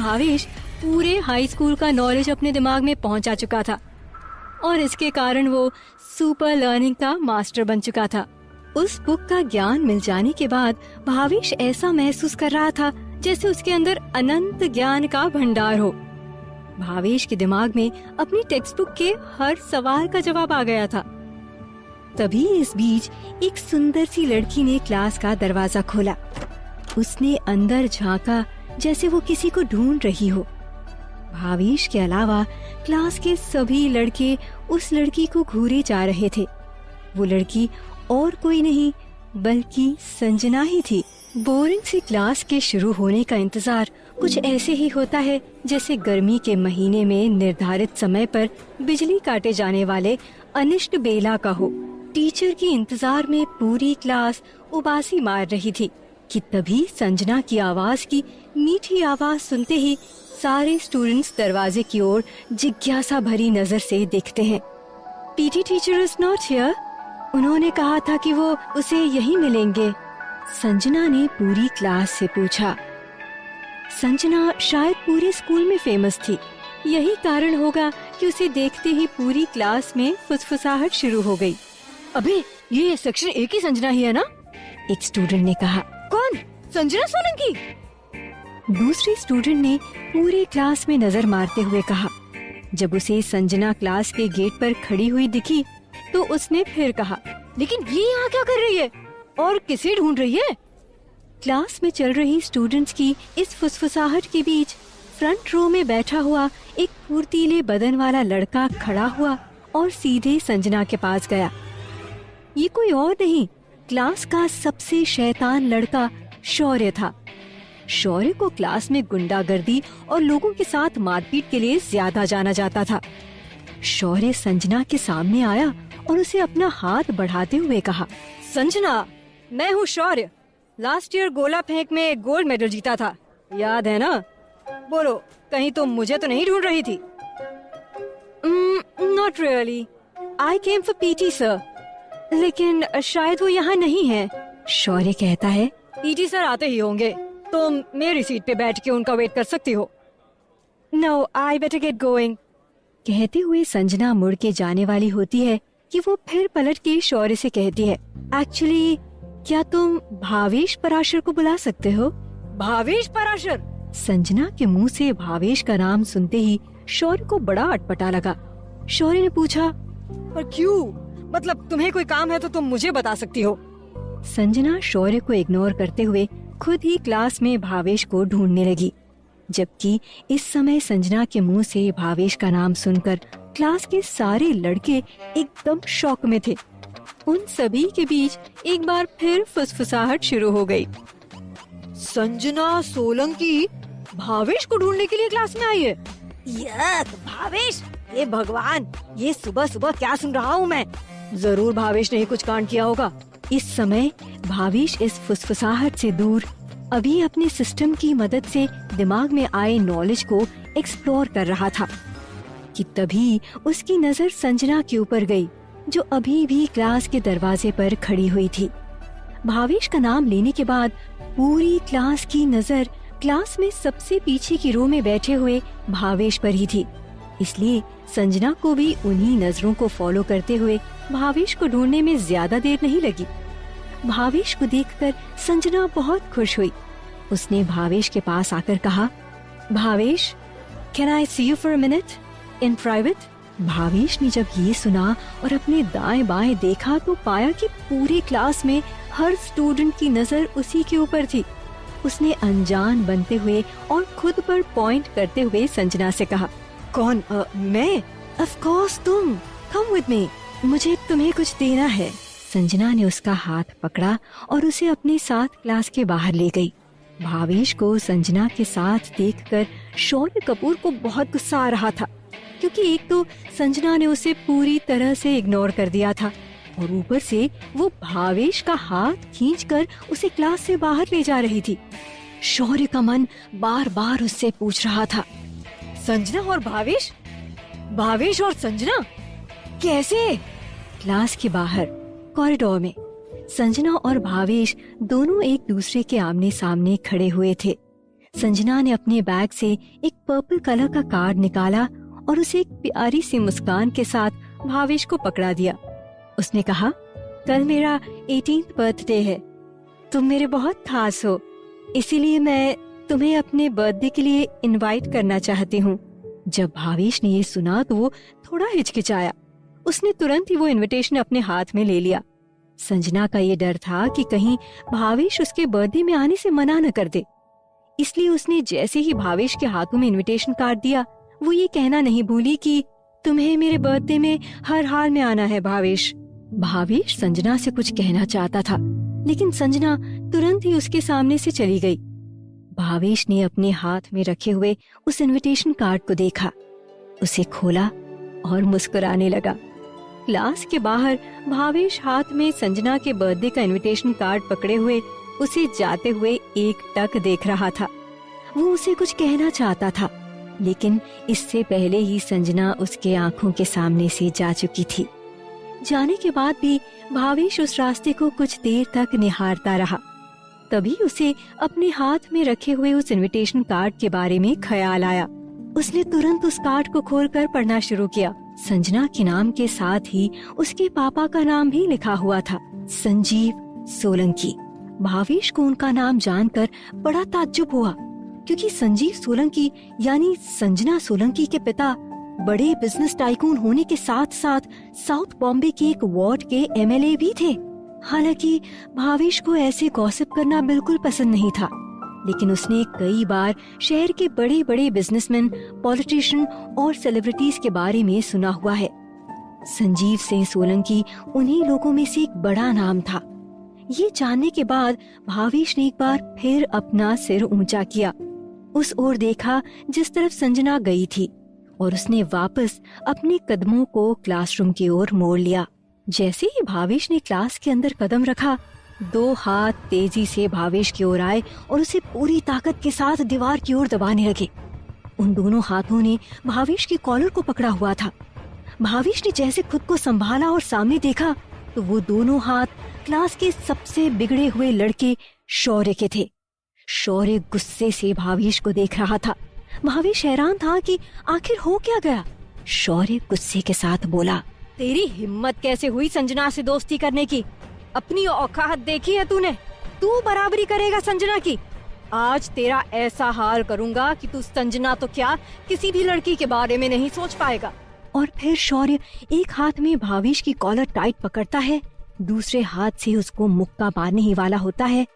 भावेश पूरे high school का knowledge अपने दिमाग में पहुंचा चुका था और इसके कारण वो सुपर लर्निंग का मास्टर बन चुका था। उस बुक का ज्ञान मिल जाने के बाद भावेश ऐसा महसूस कर रहा था जैसे उसके अंदर अनंत ज्ञान का भंडार हो। भावेश के दिमाग में अपनी टेक्स्ट बुक के हर सवाल का जवाब आ गया था। तभी इस बीच एक सुंदर सी लड़की ने क्लास का दरवाजा खोला। उसने अंदर झांका जैसे वो किसी को ढूंढ रही हो। भावेश के अलावा क्लास के सभी लड़के उस लड़की को घूरे जा रहे थे। वो लड़की और कोई नहीं बल्कि संजना ही थी। बोरिंग सी क्लास के शुरू होने का इंतजार कुछ ऐसे ही होता है जैसे गर्मी के महीने में निर्धारित समय पर बिजली काटे जाने वाले अनिष्ट बेला का हो। टीचर के इंतजार में पूरी क्लास उबासी मार रही थी कि तभी संजना की आवाज की मीठी आवाज सुनते ही सारे स्टूडेंट्स दरवाजे की ओर जिज्ञासा भरी नजर से देखते हैं। PT teacher is not here. उन्होंने कहा था कि वो उसे यहीं मिलेंगे। संजना ने पूरी क्लास से पूछा। संजना शायद पूरे स्कूल में फेमस थी। यही कारण होगा कि उसे देखते ही पूरी क्लास में फुसफुसाहट शुरू हो गई। अबे ये सेक्शन ए की संजना ही है ना? एक स्टूडेंट ने कहा। कौन? संजना सोलंकी? दूसरे स्टूडेंट ने पूरे क्लास में नजर मारते हुए कहा। जब उसे संजना क्लास के गेट पर खड़ी हुई दिखी तो उसने फिर कहा, लेकिन ये यहाँ क्या कर रही है और किसे ढूंढ रही है? क्लास में चल रही स्टूडेंट्स की इस फुसफुसाहट के बीच फ्रंट रो में बैठा हुआ एक फुर्तीले बदन वाला लड़का खड़ा हुआ और सीधे संजना के पास गया। ये कोई और नहीं, क्लास का सबसे शैतान लड़का शौर्य था। शौर्य को क्लास में गुंडागर्दी और लोगों के साथ मारपीट के लिए ज्यादा जाना जाता था। शौर्य संजना के सामने आया और उसे अपना हाथ बढ़ाते हुए कहा, संजना, मैं हूँ शौर्य। लास्ट ईयर गोला फेंक में गोल्ड मेडल जीता था, याद है ना? बोलो, कहीं तुम मुझे तो नहीं ढूंढ रही थी? Not really, I came for PT sir. लेकिन शायद वो यहाँ नहीं है। शौर्य कहता है, पीटी सर आते ही होंगे, तुम मेरी सीट पे बैठ के उनका वेट कर सकती हो। No, I better get going. कहते हुए संजना मुड़ के जाने वाली होती है कि वो फिर पलट के शौर्य से कहती है, एक्चुअली क्या तुम भावेश पराशर को बुला सकते हो? भावेश पराशर? संजना के मुंह से भावेश का नाम सुनते ही शौर्य को बड़ा अटपटा लगा। शौर्य ने पूछा, पर क्यों? मतलब तुम्हें कोई काम है तो तुम मुझे बता सकती हो। संजना शौर्य को इग्नोर करते हुए खुद ही क्लास में भावेश को ढूंढने लगी, जबकि इस समय संजना के मुंह से भावेश का नाम सुनकर क्लास के सारे लड़के एकदम शॉक में थे। उन सभी के बीच एक बार फिर फुसफुसाहट शुरू हो गई। संजना सोलंकी भावेश को ढूंढने के लिए क्लास में आई है। यक, भावेश! ये भगवान, ये सुबह सुबह क्या सुन रहा हूँ मैं? जरूर भावेश ने ही कुछ कांड किया होगा। इस समय भावेश इस फुसफुसाहट से दूर अभी अपने सिस्टम की मदद से दिमाग में आए नॉलेज को एक्सप्लोर कर रहा था कि तभी उसकी नजर संजना के ऊपर गई, जो अभी भी क्लास के दरवाजे पर खड़ी हुई थी। भावेश का नाम लेने के बाद पूरी क्लास की नजर क्लास में सबसे पीछे की रो में बैठे हुए भावेश पर ही थी, इसलिए संजना को भी उन्हीं नजरों को फॉलो करते हुए भावेश को ढूंढने में ज्यादा देर नहीं लगी। भावेश को देखकर संजना बहुत खुश हुई। उसने भावेश के पास आकर कहा, Bhavesh, can I see you for a minute in private? Bhavesh ने जब ये सुना और अपने दाएं बाएं देखा तो पाया कि पूरी क्लास में हर स्टूडेंट की नजर उसी के ऊपर थी। उसने अनजान बनते हुए और खुद पर पॉइंट करते हुए संजना से कहा, कौन? मैं? ऑफ कोर्स तुम। कम विद मी, मुझे तुम्हें कुछ देना है। संजना ने उसका हाथ पकड़ा और उसे अपने साथ क्लास के बाहर ले गई। भावेश को संजना के साथ देखकर शौर्य कपूर को बहुत गुस्सा आ रहा था, क्योंकि एक तो संजना ने उसे पूरी तरह से इग्नोर कर दिया था और ऊपर से वो भावेश का हाथ खींचकर उसे क्लास से बाहर ले जा रही थी। शौर्य का मन बार बार उससे पूछ रहा था, संजना और भावेश? भावेश और संजना कैसे? क्लास के बाहर कॉरिडोर में संजना और भावेश दोनों एक दूसरे के आमने सामने खड़े हुए थे। संजना ने अपने बैग से एक पर्पल कलर का कार्ड निकाला और उसे एक प्यारी सी मुस्कान के साथ भावेश को पकड़ा दिया। उसने कहा, कल मेरा 18th बर्थडे है। तुम मेरे बहुत खास हो, इसीलिए मैं तुम्हें अपने बर्थडे के लिए इनवाइट करना चाहती हूँ। जब भावेश ने ये सुना तो वो थोड़ा हिचकिचाया। उसने तुरंत ही वो इनविटेशन अपने हाथ में ले लिया। संजना का ये डर था कि कहीं भावेश उसके बर्थडे में आने से मना न कर दे, इसलिए उसने जैसे ही भावेश के हाथों में इनविटेशन कार्ड दिया, वो ये कहना नहीं भूली कि तुम्हें मेरे बर्थडे में हर हाल में आना है भावेश। भावेश संजना से कुछ कहना चाहता था, लेकिन संजना तुरंत ही उसके सामने से चली गई। भावेश ने अपने हाथ में रखे हुए उस इनविटेशन कार्ड को देखा, उसे खोला और मुस्कुराने लगा। क्लास के बाहर भावेश हाथ में संजना के बर्थडे का इनविटेशन कार्ड पकड़े हुए उसे जाते हुए एक टक देख रहा था। वो उसे कुछ कहना चाहता था, लेकिन इससे पहले ही संजना उसके आंखों के सामने से जा चुकी थी। जाने के बाद भी भावेश उस रास्ते को कुछ देर तक निहारता रहा। तभी उसे अपने हाथ में रखे हुए उस इनविटेशन कार्ड के बारे में ख्याल आया। उसने तुरंत उस कार्ड को खोलकर पढ़ना शुरू किया। संजना के नाम के साथ ही उसके पापा का नाम भी लिखा हुआ था, संजीव सोलंकी। भावेश को उनका नाम जानकर बड़ा ताज्जुब हुआ, क्योंकि संजीव सोलंकी यानी संजना सोलंकी के पिता बड़े बिजनेस टाइकून होने के साथ साथ साउथ बॉम्बे के एक वार्ड के MLA भी थे। हालांकि भावेश को ऐसे गॉसिप करना बिल्कुल पसंद नहीं था, लेकिन उसने कई बार शहर के बड़े बड़े बिजनेसमैन, पॉलिटिशियन और सेलिब्रिटीज के बारे में सुना हुआ है। संजीव सिंह सोलंकी उन्हीं लोगों में से एक बड़ा नाम था। ये जानने के बाद भावेश ने एक बार फिर अपना सिर ऊंचा किया, उस ओर देखा जिस तरफ संजना गई थी, और उसने वापस अपने कदमों को क्लासरूम की ओर मोड़ लिया। जैसे ही भावेश ने क्लास के अंदर कदम रखा, 2 हाथ तेजी से भावेश की ओर आए और उसे पूरी ताकत के साथ दीवार की ओर दबाने लगे। उन दोनों हाथों ने भावेश की कॉलर को पकड़ा हुआ था। भावेश ने जैसे खुद को संभाला और सामने देखा तो वो दोनों हाथ क्लास के सबसे बिगड़े हुए लड़के शौर्य के थे। शौर्य गुस्से से भावेश को देख रहा था। भावेश हैरान था कि आखिर हो क्या गया। शौर्य गुस्से के साथ बोला, तेरी हिम्मत कैसे हुई संजना से दोस्ती करने की? अपनी औकात देखी है तूने? तू बराबरी करेगा संजना की? आज तेरा ऐसा हाल करूंगा कि तू संजना तो क्या किसी भी लड़की के बारे में नहीं सोच पाएगा। और फिर शौर्य एक हाथ में भावेश की कॉलर टाइट पकड़ता है, दूसरे हाथ से उसको मुक्का मारने ही वाला होता है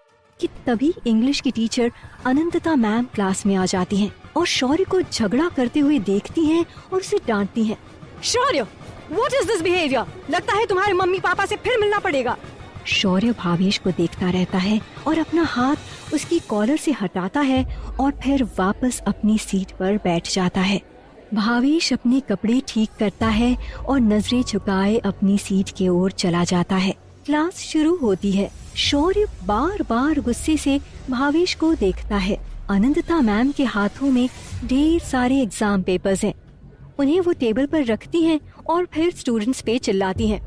कि तभी इंग्लिश की टीचर अनंतता मैम क्लास में आ जाती हैं और शौर्य को झगड़ा करते हुए देखती हैं और उसे डांटती हैं। शौर्य, व्हाट इज दिस बिहेवियर? लगता है तुम्हारे मम्मी पापा से फिर मिलना पड़ेगा। शौर्य भावेश को देखता रहता है और अपना हाथ उसकी कॉलर से हटाता है और फिर वापस अपनी सीट पर बैठ जाता है। भावेश अपने कपड़े ठीक करता है और नजरें झुकाए अपनी सीट की ओर चला जाता है। क्लास शुरू होती है। शौर्य बार बार गुस्से से भावेश को देखता है। अनंतता मैम के हाथों में ढेर सारे एग्जाम पेपर्स हैं। उन्हें वो टेबल पर रखती हैं और फिर स्टूडेंट्स पे चिल्लाती हैं।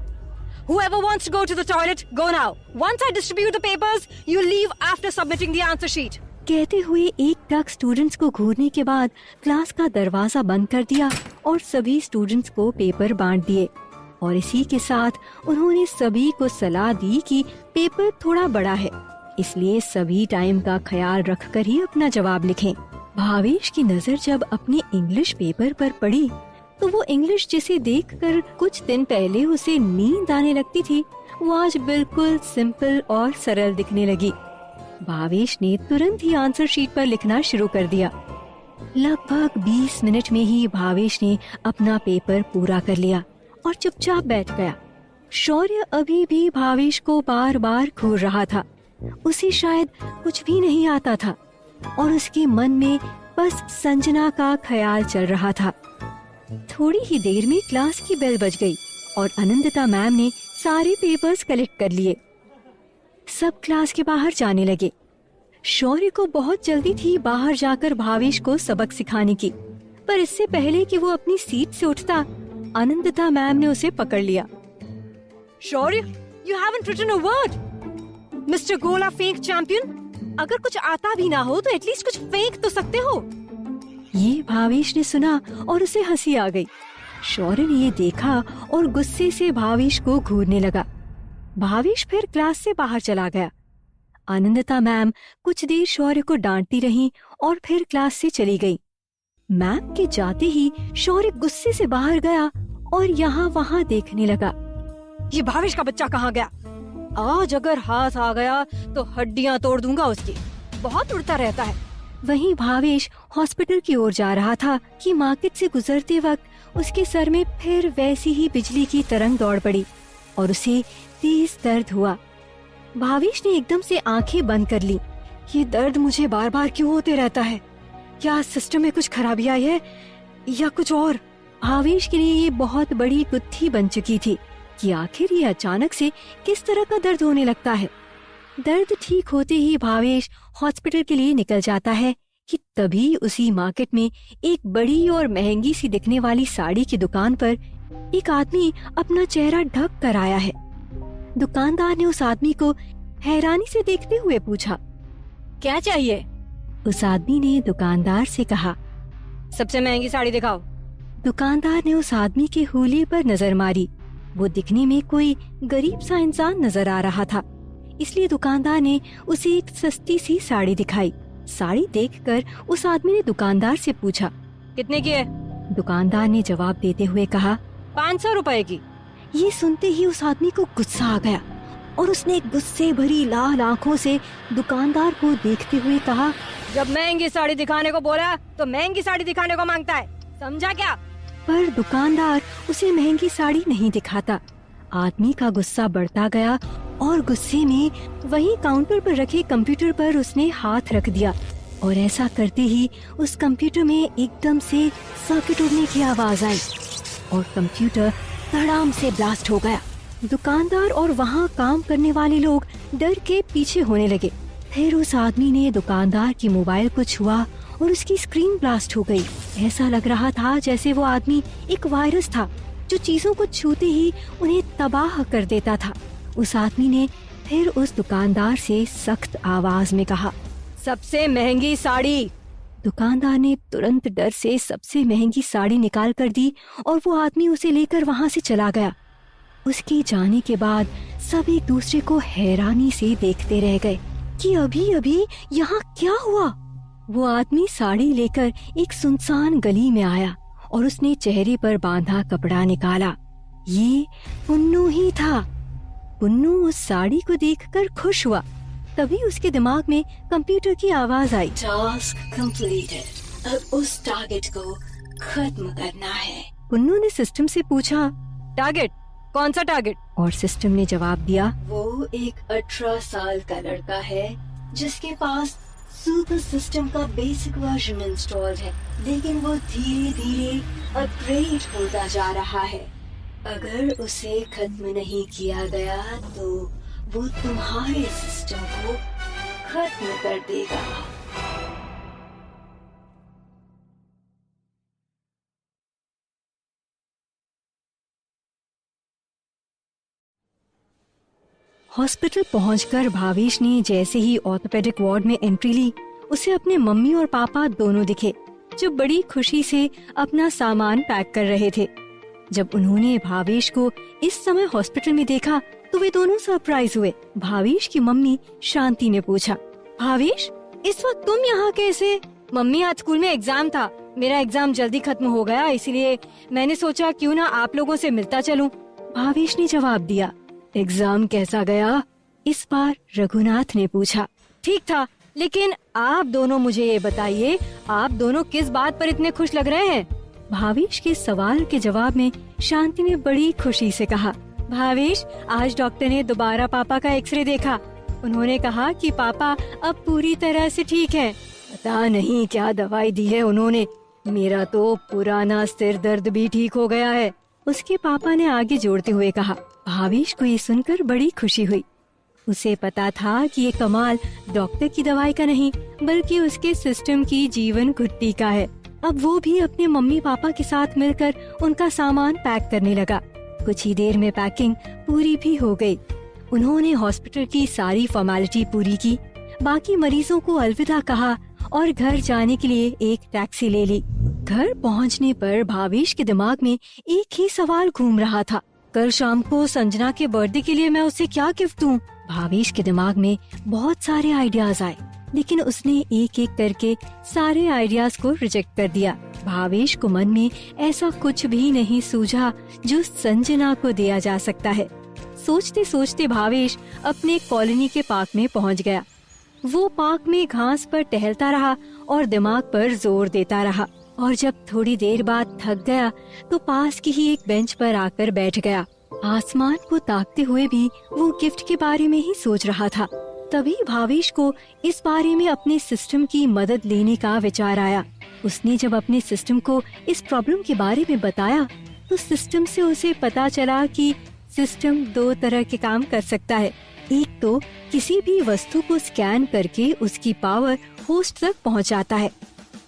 Whoever wants to go to the toilet, go now. Once I distribute the papers, you leave after submitting the answer sheet. कहते हुए एक टक स्टूडेंट्स को घूरने के बाद क्लास का दरवाजा बंद कर दिया और सभी स्टूडेंट्स को पेपर बांट दिए। और इसी के साथ उन्होंने सभी को सलाह दी कि पेपर थोड़ा बड़ा है, इसलिए सभी टाइम का ख्याल रखकर ही अपना जवाब लिखें। भावेश की नजर जब अपने इंग्लिश पेपर पर पड़ी तो वो इंग्लिश जिसे देखकर कुछ दिन पहले उसे नींद आने लगती थी, वो आज बिल्कुल सिंपल और सरल दिखने लगी। भावेश ने तुरंत ही आंसर शीट पर लिखना शुरू कर दिया। लगभग 20 मिनट में ही भावेश ने अपना पेपर पूरा कर लिया और चुपचाप बैठ गया। शौर्य अभी भी भावेश को बार बार घूर रहा था। उसे शायद कुछ भी नहीं आता था और उसके मन में बस संजना का ख्याल चल रहा था। थोड़ी ही देर में क्लास की बेल बज गई और अनंतता मैम ने सारे पेपर्स कलेक्ट कर लिए। सब क्लास के बाहर जाने लगे। शौर्य को बहुत जल्दी थी बाहर जाकर भावेश को सबक सिखाने की, पर इससे पहले कि वो अपनी सीट से उठता, अनंतता मैम ने उसे पकड़ लिया। शौर्य, you haven't written a word. Mr. Gola Fink Champion, अगर कुछ आता भी ना हो तो एटलीस्ट कुछ फेंक तो सकते हो। ये भावेश ने सुना और उसे हंसी आ गई। शौर्य ने ये देखा और गुस्से से भावेश को घूरने लगा। भावेश फिर क्लास से बाहर चला गया। आनंदिता मैम कुछ देर शौर्य को डांटती रहीं और फिर क्लास से चली गई। मैम के जाते ही शौर्य गुस्से से बाहर गया और यहाँ वहाँ देखने लगा। ये भावेश का बच्चा कहाँ गया? आज अगर हाथ आ गया तो हड्डियाँ तोड़ दूंगा उसकी। बहुत उड़ता रहता है। वहीं भावेश हॉस्पिटल की ओर जा रहा था कि मार्केट से गुजरते वक्त उसके सर में फिर वैसी ही बिजली की तरंग दौड़ पड़ी और उसे तेज दर्द हुआ। भावेश ने एकदम से आंखें बंद कर ली। ये दर्द मुझे बार बार क्यों होते रहता है? क्या सिस्टम में कुछ खराबी आई है या कुछ और? भावेश के लिए ये बहुत बड़ी गुत्थी बन चुकी थी कि आखिर ये अचानक से किस तरह का दर्द होने लगता है। दर्द ठीक होते ही भावेश हॉस्पिटल के लिए निकल जाता है कि तभी उसी मार्केट में एक बड़ी और महंगी सी दिखने वाली साड़ी की दुकान पर एक आदमी अपना चेहरा ढक कर आया है। दुकानदार ने उस आदमी को हैरानी से देखते हुए पूछा, क्या चाहिए? उस आदमी ने दुकानदार से कहा, सबसे महंगी साड़ी दिखाओ। दुकानदार ने उस आदमी के हुलिये पर नजर मारी। वो दिखने में कोई गरीब सा इंसान नजर आ रहा था, इसलिए दुकानदार ने उसे एक सस्ती सी साड़ी दिखाई। साड़ी देखकर उस आदमी ने दुकानदार से पूछा, कितने की है? दुकानदार ने जवाब देते हुए कहा, 500 रुपए की। ये सुनते ही उस आदमी को गुस्सा आ गया और उसने गुस्से भरी लाल आंखों से दुकानदार को देखते हुए कहा, जब महंगी साड़ी दिखाने को बोला तो महंगी साड़ी दिखाने को मांगता है, समझा क्या? पर दुकानदार उसे महंगी साड़ी नहीं दिखाता। आदमी का गुस्सा बढ़ता गया और गुस्से में वही काउंटर पर रखे कंप्यूटर पर उसने हाथ रख दिया और ऐसा करते ही उस कंप्यूटर में एकदम से सर्किट उड़ने की आवाज आई और कंप्यूटर धड़ाम से ब्लास्ट हो गया। दुकानदार और वहाँ काम करने वाले लोग डर के पीछे होने लगे। फिर उस आदमी ने दुकानदार की मोबाइल को छुआ और उसकी स्क्रीन ब्लास्ट हो गई। ऐसा लग रहा था जैसे वो आदमी एक वायरस था जो चीजों को छूते ही उन्हें तबाह कर देता था। उस आदमी ने फिर उस दुकानदार से सख्त आवाज में कहा, सबसे महंगी साड़ी। दुकानदार ने तुरंत डर से सबसे महंगी साड़ी निकाल कर दी और वो आदमी उसे लेकर वहाँ से चला गया। उसके जाने के बाद सब एक दूसरे को हैरानी से देखते रह गए कि अभी अभी यहाँ क्या हुआ। वो आदमी साड़ी लेकर एक सुनसान गली में आया और उसने चेहरे पर बांधा कपड़ा निकाला। ये पुन्नू ही था। पुन्नू उस साड़ी को देखकर खुश हुआ। तभी उसके दिमाग में कंप्यूटर की आवाज आई, टास्क कंप्लीटेड, अब उस टारगेट को खत्म करना है। पुन्नू ने सिस्टम से पूछा, टारगेट? कौन सा टारगेट? और सिस्टम ने जवाब दिया, वो एक 18 साल का लड़का है जिसके पास सुपर सिस्टम का बेसिक वर्जन इंस्टॉल है, लेकिन वो धीरे धीरे अपग्रेड होता जा रहा है। अगर उसे खत्म नहीं किया गया तो वो तुम्हारे सिस्टम को खत्म कर देगा। हॉस्पिटल पहुंचकर भावेश ने जैसे ही ऑर्थोपेडिक वार्ड में एंट्री ली, उसे अपने मम्मी और पापा दोनों दिखे जो बड़ी खुशी से अपना सामान पैक कर रहे थे। जब उन्होंने भावेश को इस समय हॉस्पिटल में देखा तो वे दोनों सरप्राइज हुए। भावेश की मम्मी शांति ने पूछा, भावेश इस वक्त तुम यहाँ कैसे? मम्मी आज स्कूल में एग्जाम था, मेरा एग्जाम जल्दी खत्म हो गया, इसलिए मैंने सोचा क्यों ना आप लोगों से मिलता चलूं। भावेश ने जवाब दिया, एग्जाम कैसा गया? इस बार रघुनाथ ने पूछा। ठीक था, लेकिन आप दोनों मुझे ये बताइए, आप दोनों किस बात पर इतने खुश लग रहे हैं? भावेश के सवाल के जवाब में शांति ने बड़ी खुशी से कहा, भावेश आज डॉक्टर ने दोबारा पापा का एक्सरे देखा। उन्होंने कहा कि पापा अब पूरी तरह से ठीक हैं। पता नहीं क्या दवाई दी है उन्होंने, मेरा तो पुराना सिर दर्द भी ठीक हो गया है। उसके पापा ने आगे जोड़ते हुए कहा। भावेश को ये सुनकर बड़ी खुशी हुई। उसे पता था कि ये कमाल डॉक्टर की दवाई का नहीं बल्कि उसके सिस्टम की जीवन घुट्टी का है। अब वो भी अपने मम्मी पापा के साथ मिलकर उनका सामान पैक करने लगा। कुछ ही देर में पैकिंग पूरी भी हो गई। उन्होंने हॉस्पिटल की सारी फॉर्मेलिटी पूरी की। बाकी मरीजों को अलविदा कहा और घर जाने के लिए एक टैक्सी ले ली। घर पहुंचने पर भावेश के दिमाग में एक ही सवाल घूम रहा था, कल शाम को संजना के बर्थडे के लिए मैं उसे क्या गिफ्ट दूं? भावेश के दिमाग में बहुत सारे आइडियाज आए, लेकिन उसने एक एक करके सारे आइडियाज को रिजेक्ट कर दिया। भावेश को मन में ऐसा कुछ भी नहीं सूझा जो संजना को दिया जा सकता है। सोचते सोचते भावेश अपने कॉलोनी के पार्क में पहुंच गया। वो पार्क में घास पर टहलता रहा और दिमाग पर जोर देता रहा, और जब थोड़ी देर बाद थक गया तो पास की ही एक बेंच पर आकर बैठ गया। आसमान को ताकते हुए भी वो गिफ्ट के बारे में ही सोच रहा था। तभी भावेश को इस बारे में अपने सिस्टम की मदद लेने का विचार आया। उसने जब अपने सिस्टम को इस प्रॉब्लम के बारे में बताया तो सिस्टम से उसे पता चला कि सिस्टम दो तरह के काम कर सकता है। एक तो किसी भी वस्तु को स्कैन करके उसकी पावर होस्ट तक पहुंचाता है,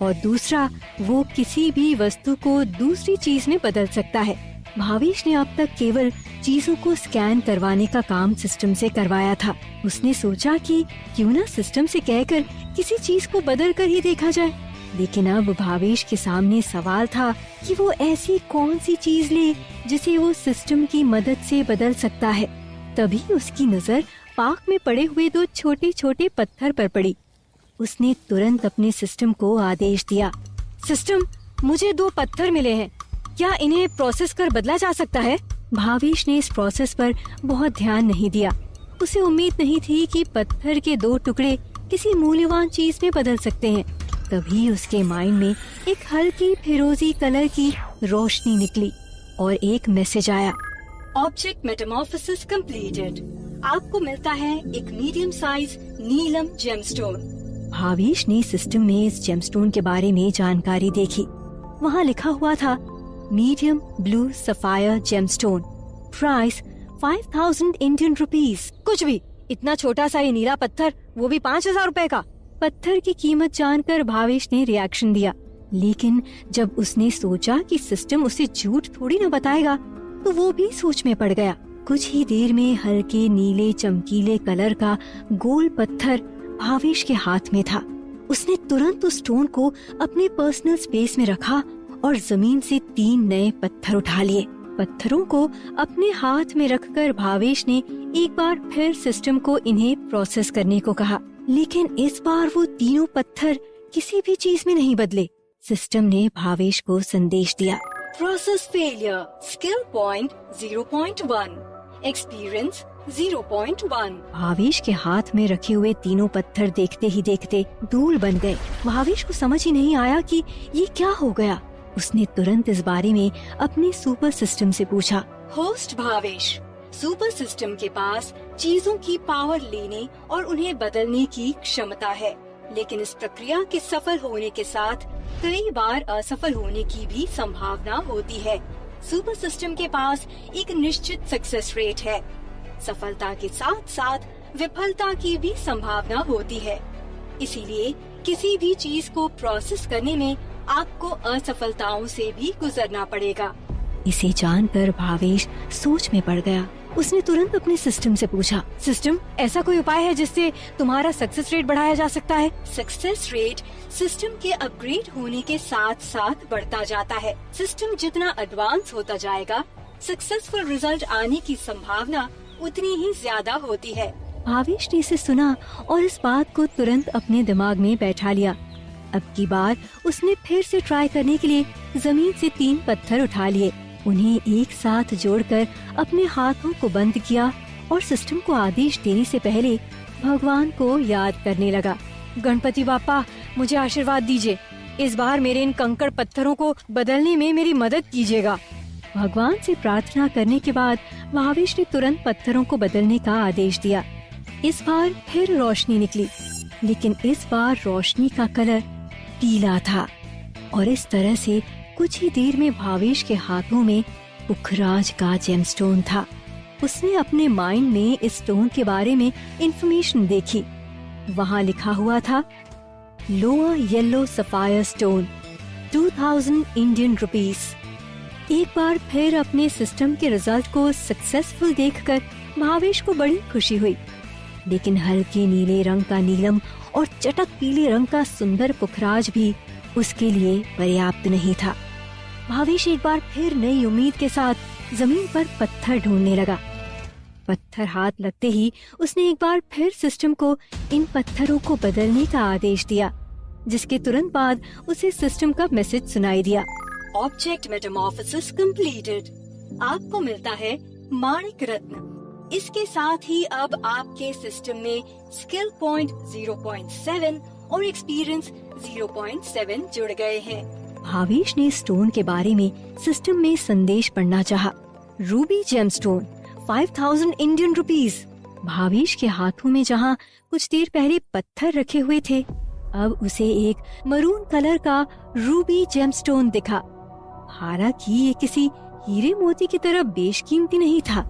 और दूसरा वो किसी भी वस्तु को दूसरी चीज में बदल सकता है। भावेश ने अब तक केवल चीजों को स्कैन करवाने का काम सिस्टम से करवाया था। उसने सोचा कि क्यों ना सिस्टम से कहकर किसी चीज को बदल कर ही देखा जाए। लेकिन अब भावेश के सामने सवाल था कि वो ऐसी कौन सी चीज ले जिसे वो सिस्टम की मदद से बदल सकता है। तभी उसकी नजर पार्क में पड़े हुए दो छोटे छोटे पत्थर पर पड़ी। उसने तुरंत अपने सिस्टम को आदेश दिया, सिस्टम, मुझे दो पत्थर मिले हैं, क्या इन्हें प्रोसेस कर बदला जा सकता है? भावेश ने इस प्रोसेस पर बहुत ध्यान नहीं दिया। उसे उम्मीद नहीं थी कि पत्थर के दो टुकड़े किसी मूल्यवान चीज में बदल सकते हैं। तभी उसके माइंड में एक हल्की फिरोजी कलर की रोशनी निकली और एक मैसेज आया, ऑब्जेक्ट मेटामॉर्फोसिस कंप्लीटेड। आपको मिलता है एक मीडियम साइज नीलम जेमस्टोन। भावेश ने सिस्टम में इस जेमस्टोन के बारे में जानकारी देखी। वहाँ लिखा हुआ था, medium blue sapphire gemstone, price 5000 Indian rupees. कुछ भी, इतना छोटा सा ये नीला पत्थर, वो भी 5000 रुपए का। पत्थर की कीमत जानकर भावेश ने रिएक्शन दिया, लेकिन जब उसने सोचा कि सिस्टम उसे झूठ थोड़ी न बताएगा तो वो भी सोच में पड़ गया। कुछ ही देर में हल्के नीले चमकीले कलर का गोल पत्थर भावेश के हाथ में था। उसने तुरंत उस स्टोन को अपने पर्सनल स्पेस में रखा और जमीन से 3 नए पत्थर उठा लिए। पत्थरों को अपने हाथ में रखकर भावेश ने एक बार फिर सिस्टम को इन्हें प्रोसेस करने को कहा, लेकिन इस बार वो तीनों पत्थर किसी भी चीज में नहीं बदले। सिस्टम ने भावेश को संदेश दिया, process failure, skill point 0.1, experience 0.1। Bhavesh के हाथ में रखे हुए तीनों पत्थर देखते ही देखते धूल बन गए। भावेश को समझ ही नहीं आया कि ये क्या हो गया। उसने तुरंत इस बारे में अपने सुपर सिस्टम से पूछा, होस्ट भावेश, सुपर सिस्टम के पास चीजों की पावर लेने और उन्हें बदलने की क्षमता है, लेकिन इस प्रक्रिया के सफल होने के साथ कई बार असफल होने की भी संभावना होती है। सुपर सिस्टम के पास एक निश्चित सक्सेस रेट है। सफलता के साथ साथ विफलता की भी संभावना होती है। इसीलिए किसी भी चीज को प्रोसेस करने में आपको असफलताओं से भी गुजरना पड़ेगा। इसे जानकर भावेश सोच में पड़ गया। उसने तुरंत अपने सिस्टम से पूछा, सिस्टम, ऐसा कोई उपाय है जिससे तुम्हारा सक्सेस रेट बढ़ाया जा सकता है? सक्सेस रेट सिस्टम के अपग्रेड होने के साथ साथ बढ़ता जाता है। सिस्टम जितना एडवांस होता जाएगा, सक्सेसफुल रिजल्ट आने की संभावना उतनी ही ज्यादा होती है। भावेश ने इसे सुना और इस बात को तुरंत अपने दिमाग में बैठा लिया। अब की बार उसने फिर से ट्राई करने के लिए जमीन से 3 पत्थर उठा लिए, उन्हें एक साथ जोड़कर अपने हाथों को बंद किया और सिस्टम को आदेश देने से पहले भगवान को याद करने लगा। गणपति बापा, मुझे आशीर्वाद दीजिए, इस बार मेरे इन कंकड़ पत्थरों को बदलने में मेरी मदद कीजिएगा। भगवान से प्रार्थना करने के बाद भावेश ने तुरंत पत्थरों को बदलने का आदेश दिया। इस बार फिर रोशनी निकली, लेकिन इस बार रोशनी का कलर पीला था और इस तरह से कुछ ही देर में भावेश के हाथों में पुखराज का जेमस्टोन था। उसने अपने माइंड में इस स्टोन के बारे में इंफॉर्मेशन देखी। वहाँ लिखा हुआ था, lower yellow sapphire stone, 2000 Indian rupees. एक बार फिर अपने सिस्टम के रिजल्ट को सक्सेसफुल देखकर भावेश को बड़ी खुशी हुई। लेकिन हल्के नीले रंग का नीलम और चटक पीले रंग का सुंदर पुखराज भी उसके लिए पर्याप्त नहीं था। भावेश एक बार फिर नई उम्मीद के साथ जमीन पर पत्थर ढूंढने लगा। पत्थर हाथ लगते ही उसने एक बार फिर सिस्टम को इन पत्थरों को बदलने का आदेश दिया, जिसके तुरंत बाद उसे सिस्टम का मैसेज सुनाई दिया। Object Metamorphosis completed. आपको मिलता है माणिक रत्न। इसके साथ ही अब आपके सिस्टम में स्किल पॉइंट 0.7 और एक्सपीरियंस 0.7 जुड़ गए हैं। भावेश ने स्टोन के बारे में सिस्टम में संदेश पढ़ना चाहा। Ruby gemstone 5000 Indian rupees. Bhavesh के हाथों में जहाँ कुछ देर पहले पत्थर रखे हुए थे, अब उसे एक मरून कलर का रूबी जेमस्टोन दिखा। हालांकि ये किसी हीरे मोती की तरह बेशकीमती नहीं था,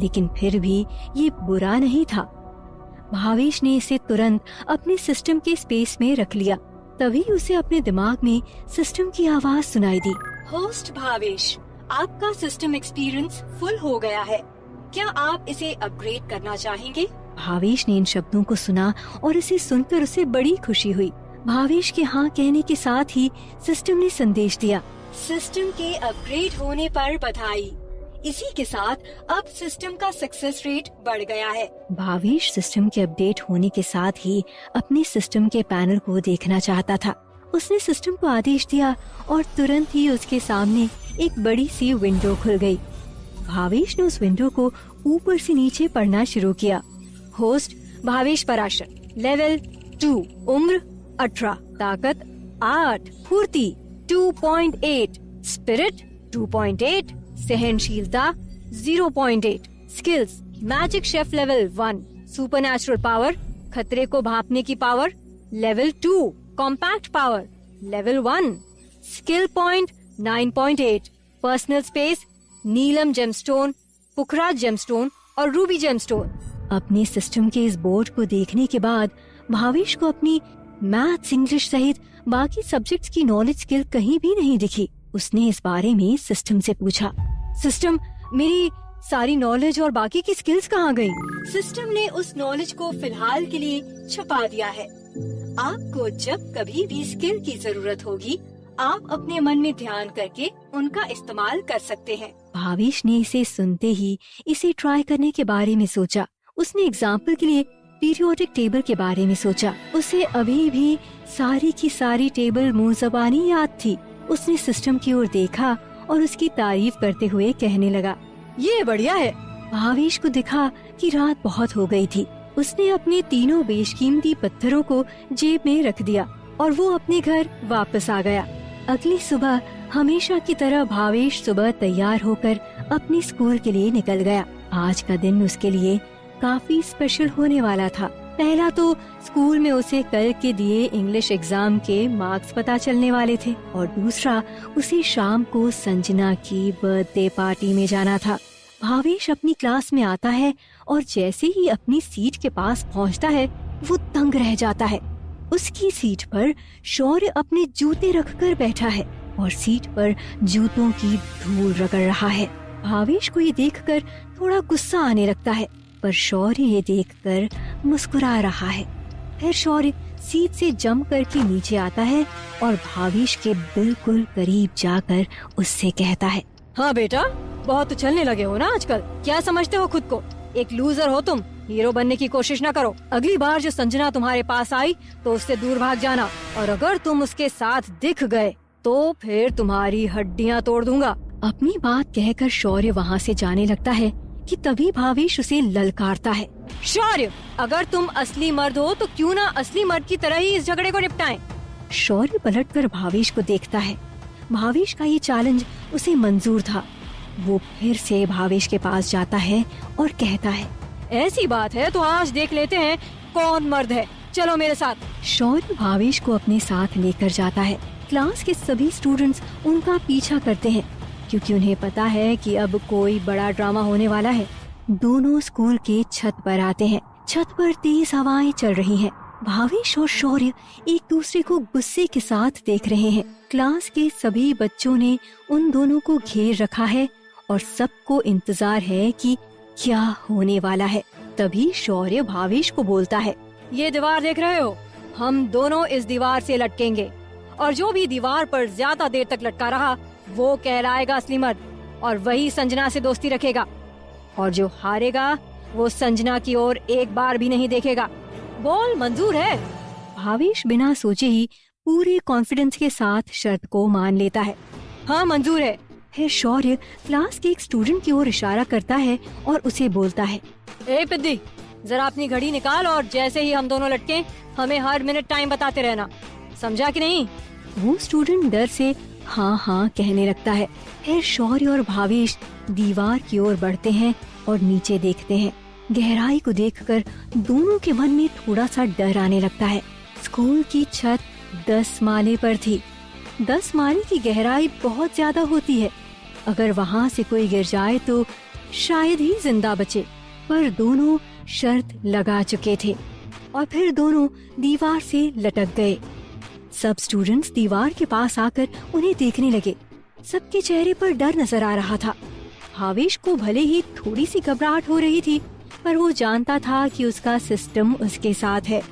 लेकिन फिर भी ये बुरा नहीं था। भावेश ने इसे तुरंत अपने सिस्टम के स्पेस में रख लिया। तभी उसे अपने दिमाग में सिस्टम की आवाज सुनाई दी। होस्ट भावेश, आपका सिस्टम एक्सपीरियंस फुल हो गया है। क्या आप इसे अपग्रेड करना चाहेंगे? भावेश ने इन शब्दों को सुना और इसे सुनकर उसे बड़ी खुशी हुई। भावेश के हाँ कहने के साथ ही सिस्टम ने संदेश दिया, सिस्टम के अपग्रेड होने पर बधाई। इसी के साथ अब सिस्टम का सक्सेस रेट बढ़ गया है। भावेश सिस्टम के अपडेट होने के साथ ही अपने सिस्टम के पैनल को देखना चाहता था। उसने सिस्टम को आदेश दिया और तुरंत ही उसके सामने एक बड़ी सी विंडो खुल गई। भावेश ने उस विंडो को ऊपर से नीचे पढ़ना शुरू किया। होस्ट भावेश पराशर, लेवल 2, उम्र 18, ताकत 8, फुर्ती 2.8, स्पिरिट 2.8, सहनशीलता 0.8, skills magic chef level 1, supernatural power खतरे को भांपने की power level 2, compact power level 1, skill point 9.8, personal space नीलम जेमस्टोन, पुखराज जेमस्टोन और रूबी जेमस्टोन। अपने सिस्टम के इस बोर्ड को देखने के बाद भावेश को अपनी मैथ्स, इंग्लिश सहित बाकी सब्जेक्ट्स की नॉलेज स्किल कहीं भी नहीं दिखी। उसने इस बारे में सिस्टम से पूछा, सिस्टम मेरी सारी नॉलेज और बाकी की स्किल्स कहाँ गई? सिस्टम ने उस नॉलेज को फिलहाल के लिए छुपा दिया है। आपको जब कभी भी स्किल की जरूरत होगी, आप अपने मन में ध्यान करके उनका इस्तेमाल कर सकते हैं। भावेश ने इसे सुनते ही इसे ट्राई करने के बारे में सोचा। उसने एग्जाम्पल के लिए पीरियोडिक टेबल के बारे में सोचा। उसे अभी भी सारी की सारी टेबल मुंह ज़बानी याद थी। उसने सिस्टम की ओर देखा और उसकी तारीफ करते हुए कहने लगा, ये बढ़िया है। भावेश को दिखा कि रात बहुत हो गई थी। उसने अपने तीनों बेशकीमती पत्थरों को जेब में रख दिया और वो अपने घर वापस आ गया। अगली सुबह हमेशा की तरह भावेश सुबह तैयार होकर अपने स्कूल के लिए निकल गया। आज का दिन उसके लिए काफी स्पेशल होने वाला था। पहला तो स्कूल में उसे कल के दिए इंग्लिश एग्जाम के मार्क्स पता चलने वाले थे और दूसरा उसे शाम को संजना की बर्थडे पार्टी में जाना था। भावेश अपनी क्लास में आता है और जैसे ही अपनी सीट के पास पहुंचता है, वो दंग रह जाता है। उसकी सीट पर शौर्य अपने जूते रखकर बैठा है और सीट पर जूतों की धूल रगड़ रहा है। भावेश को ये देखकर थोड़ा गुस्सा आने लगता है, पर शौर्य ये देखकर मुस्कुरा रहा है। फिर शौर्य सीट से जम करके नीचे आता है और भावेश के बिल्कुल करीब जाकर उससे कहता है, हाँ बेटा, बहुत उछलने लगे हो ना आजकल। क्या समझते हो खुद को? एक लूजर हो तुम। हीरो बनने की कोशिश ना करो। अगली बार जो संजना तुम्हारे पास आई तो उससे दूर भाग जाना, और अगर तुम उसके साथ दिख गए तो फिर तुम्हारी हड्डियां तोड़ दूंगा। अपनी बात कहकर शौर्य वहाँ से जाने लगता है कि तभी भावेश उसे ललकारता है, शौर्य, अगर तुम असली मर्द हो तो क्यों ना असली मर्द की तरह ही इस झगड़े को निपटाएं। शौर्य पलटकर भावेश को देखता है। भावेश का ये चैलेंज उसे मंजूर था। वो फिर से भावेश के पास जाता है और कहता है, ऐसी बात है तो आज देख लेते हैं कौन मर्द है, चलो मेरे साथ। शौर्य भावेश को अपने साथ लेकर जाता है। क्लास के सभी स्टूडेंट्स उनका पीछा करते हैं क्योंकि उन्हें पता है कि अब कोई बड़ा ड्रामा होने वाला है। दोनों स्कूल के छत पर आते हैं। छत पर तेज हवाएं चल रही हैं। भावेश और शौर्य एक दूसरे को गुस्से के साथ देख रहे हैं। क्लास के सभी बच्चों ने उन दोनों को घेर रखा है और सबको इंतजार है कि क्या होने वाला है। तभी शौर्य भावेश को बोलता है, ये दीवार देख रहे हो, हम दोनों इस दीवार से लटकेंगे और जो भी दीवार पर ज्यादा देर तक लटका रहा वो कहलाएगा असली मर्द और वही संजना से दोस्ती रखेगा और जो हारेगा वो संजना की ओर एक बार भी नहीं देखेगा। बोल, मंजूर है? भावेश बिना सोचे ही पूरे कॉन्फिडेंस के साथ शर्त को मान लेता है। हाँ, मंजूर है। फिर शौर्य क्लास के एक स्टूडेंट की ओर इशारा करता है और उसे बोलता है, ए पिद्दी, जरा अपनी घड़ी निकाल और जैसे ही हम दोनों लटके हमें हर मिनट टाइम बताते रहना, समझा कि नहीं? वो स्टूडेंट डर से हाँ हाँ कहने लगता है। फिर शौर्य और भावेश दीवार की ओर बढ़ते हैं और नीचे देखते हैं। गहराई को देखकर दोनों के मन में थोड़ा सा डर आने लगता है। स्कूल की छत 10 माले पर थी। 10 माले की गहराई बहुत ज्यादा होती है। अगर वहाँ से कोई गिर जाए तो शायद ही जिंदा बचे। पर दोनों शर्त लगा चुके थे और फिर दोनों दीवार से लटक गए। सब स्टूडेंट्स दीवार के पास आकर उन्हें देखने लगे। सबके चेहरे पर डर नजर आ रहा था। भावेश को भले ही थोड़ी सी घबराहट हो रही थी, पर वो जानता था कि उसका सिस्टम उसके साथ है।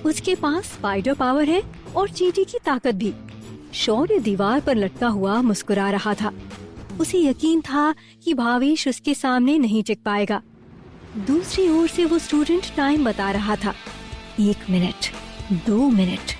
उसके पास स्पाइडर पावर है और चींटी की ताकत भी। शौर्य दीवार पर लटका हुआ मुस्कुरा रहा था। उसे यकीन था कि भावेश उसके सामने नहीं टिक पाएगा। दूसरी ओर से वो स्टूडेंट टाइम बता रहा था। 1 मिनट, 2 मिनट,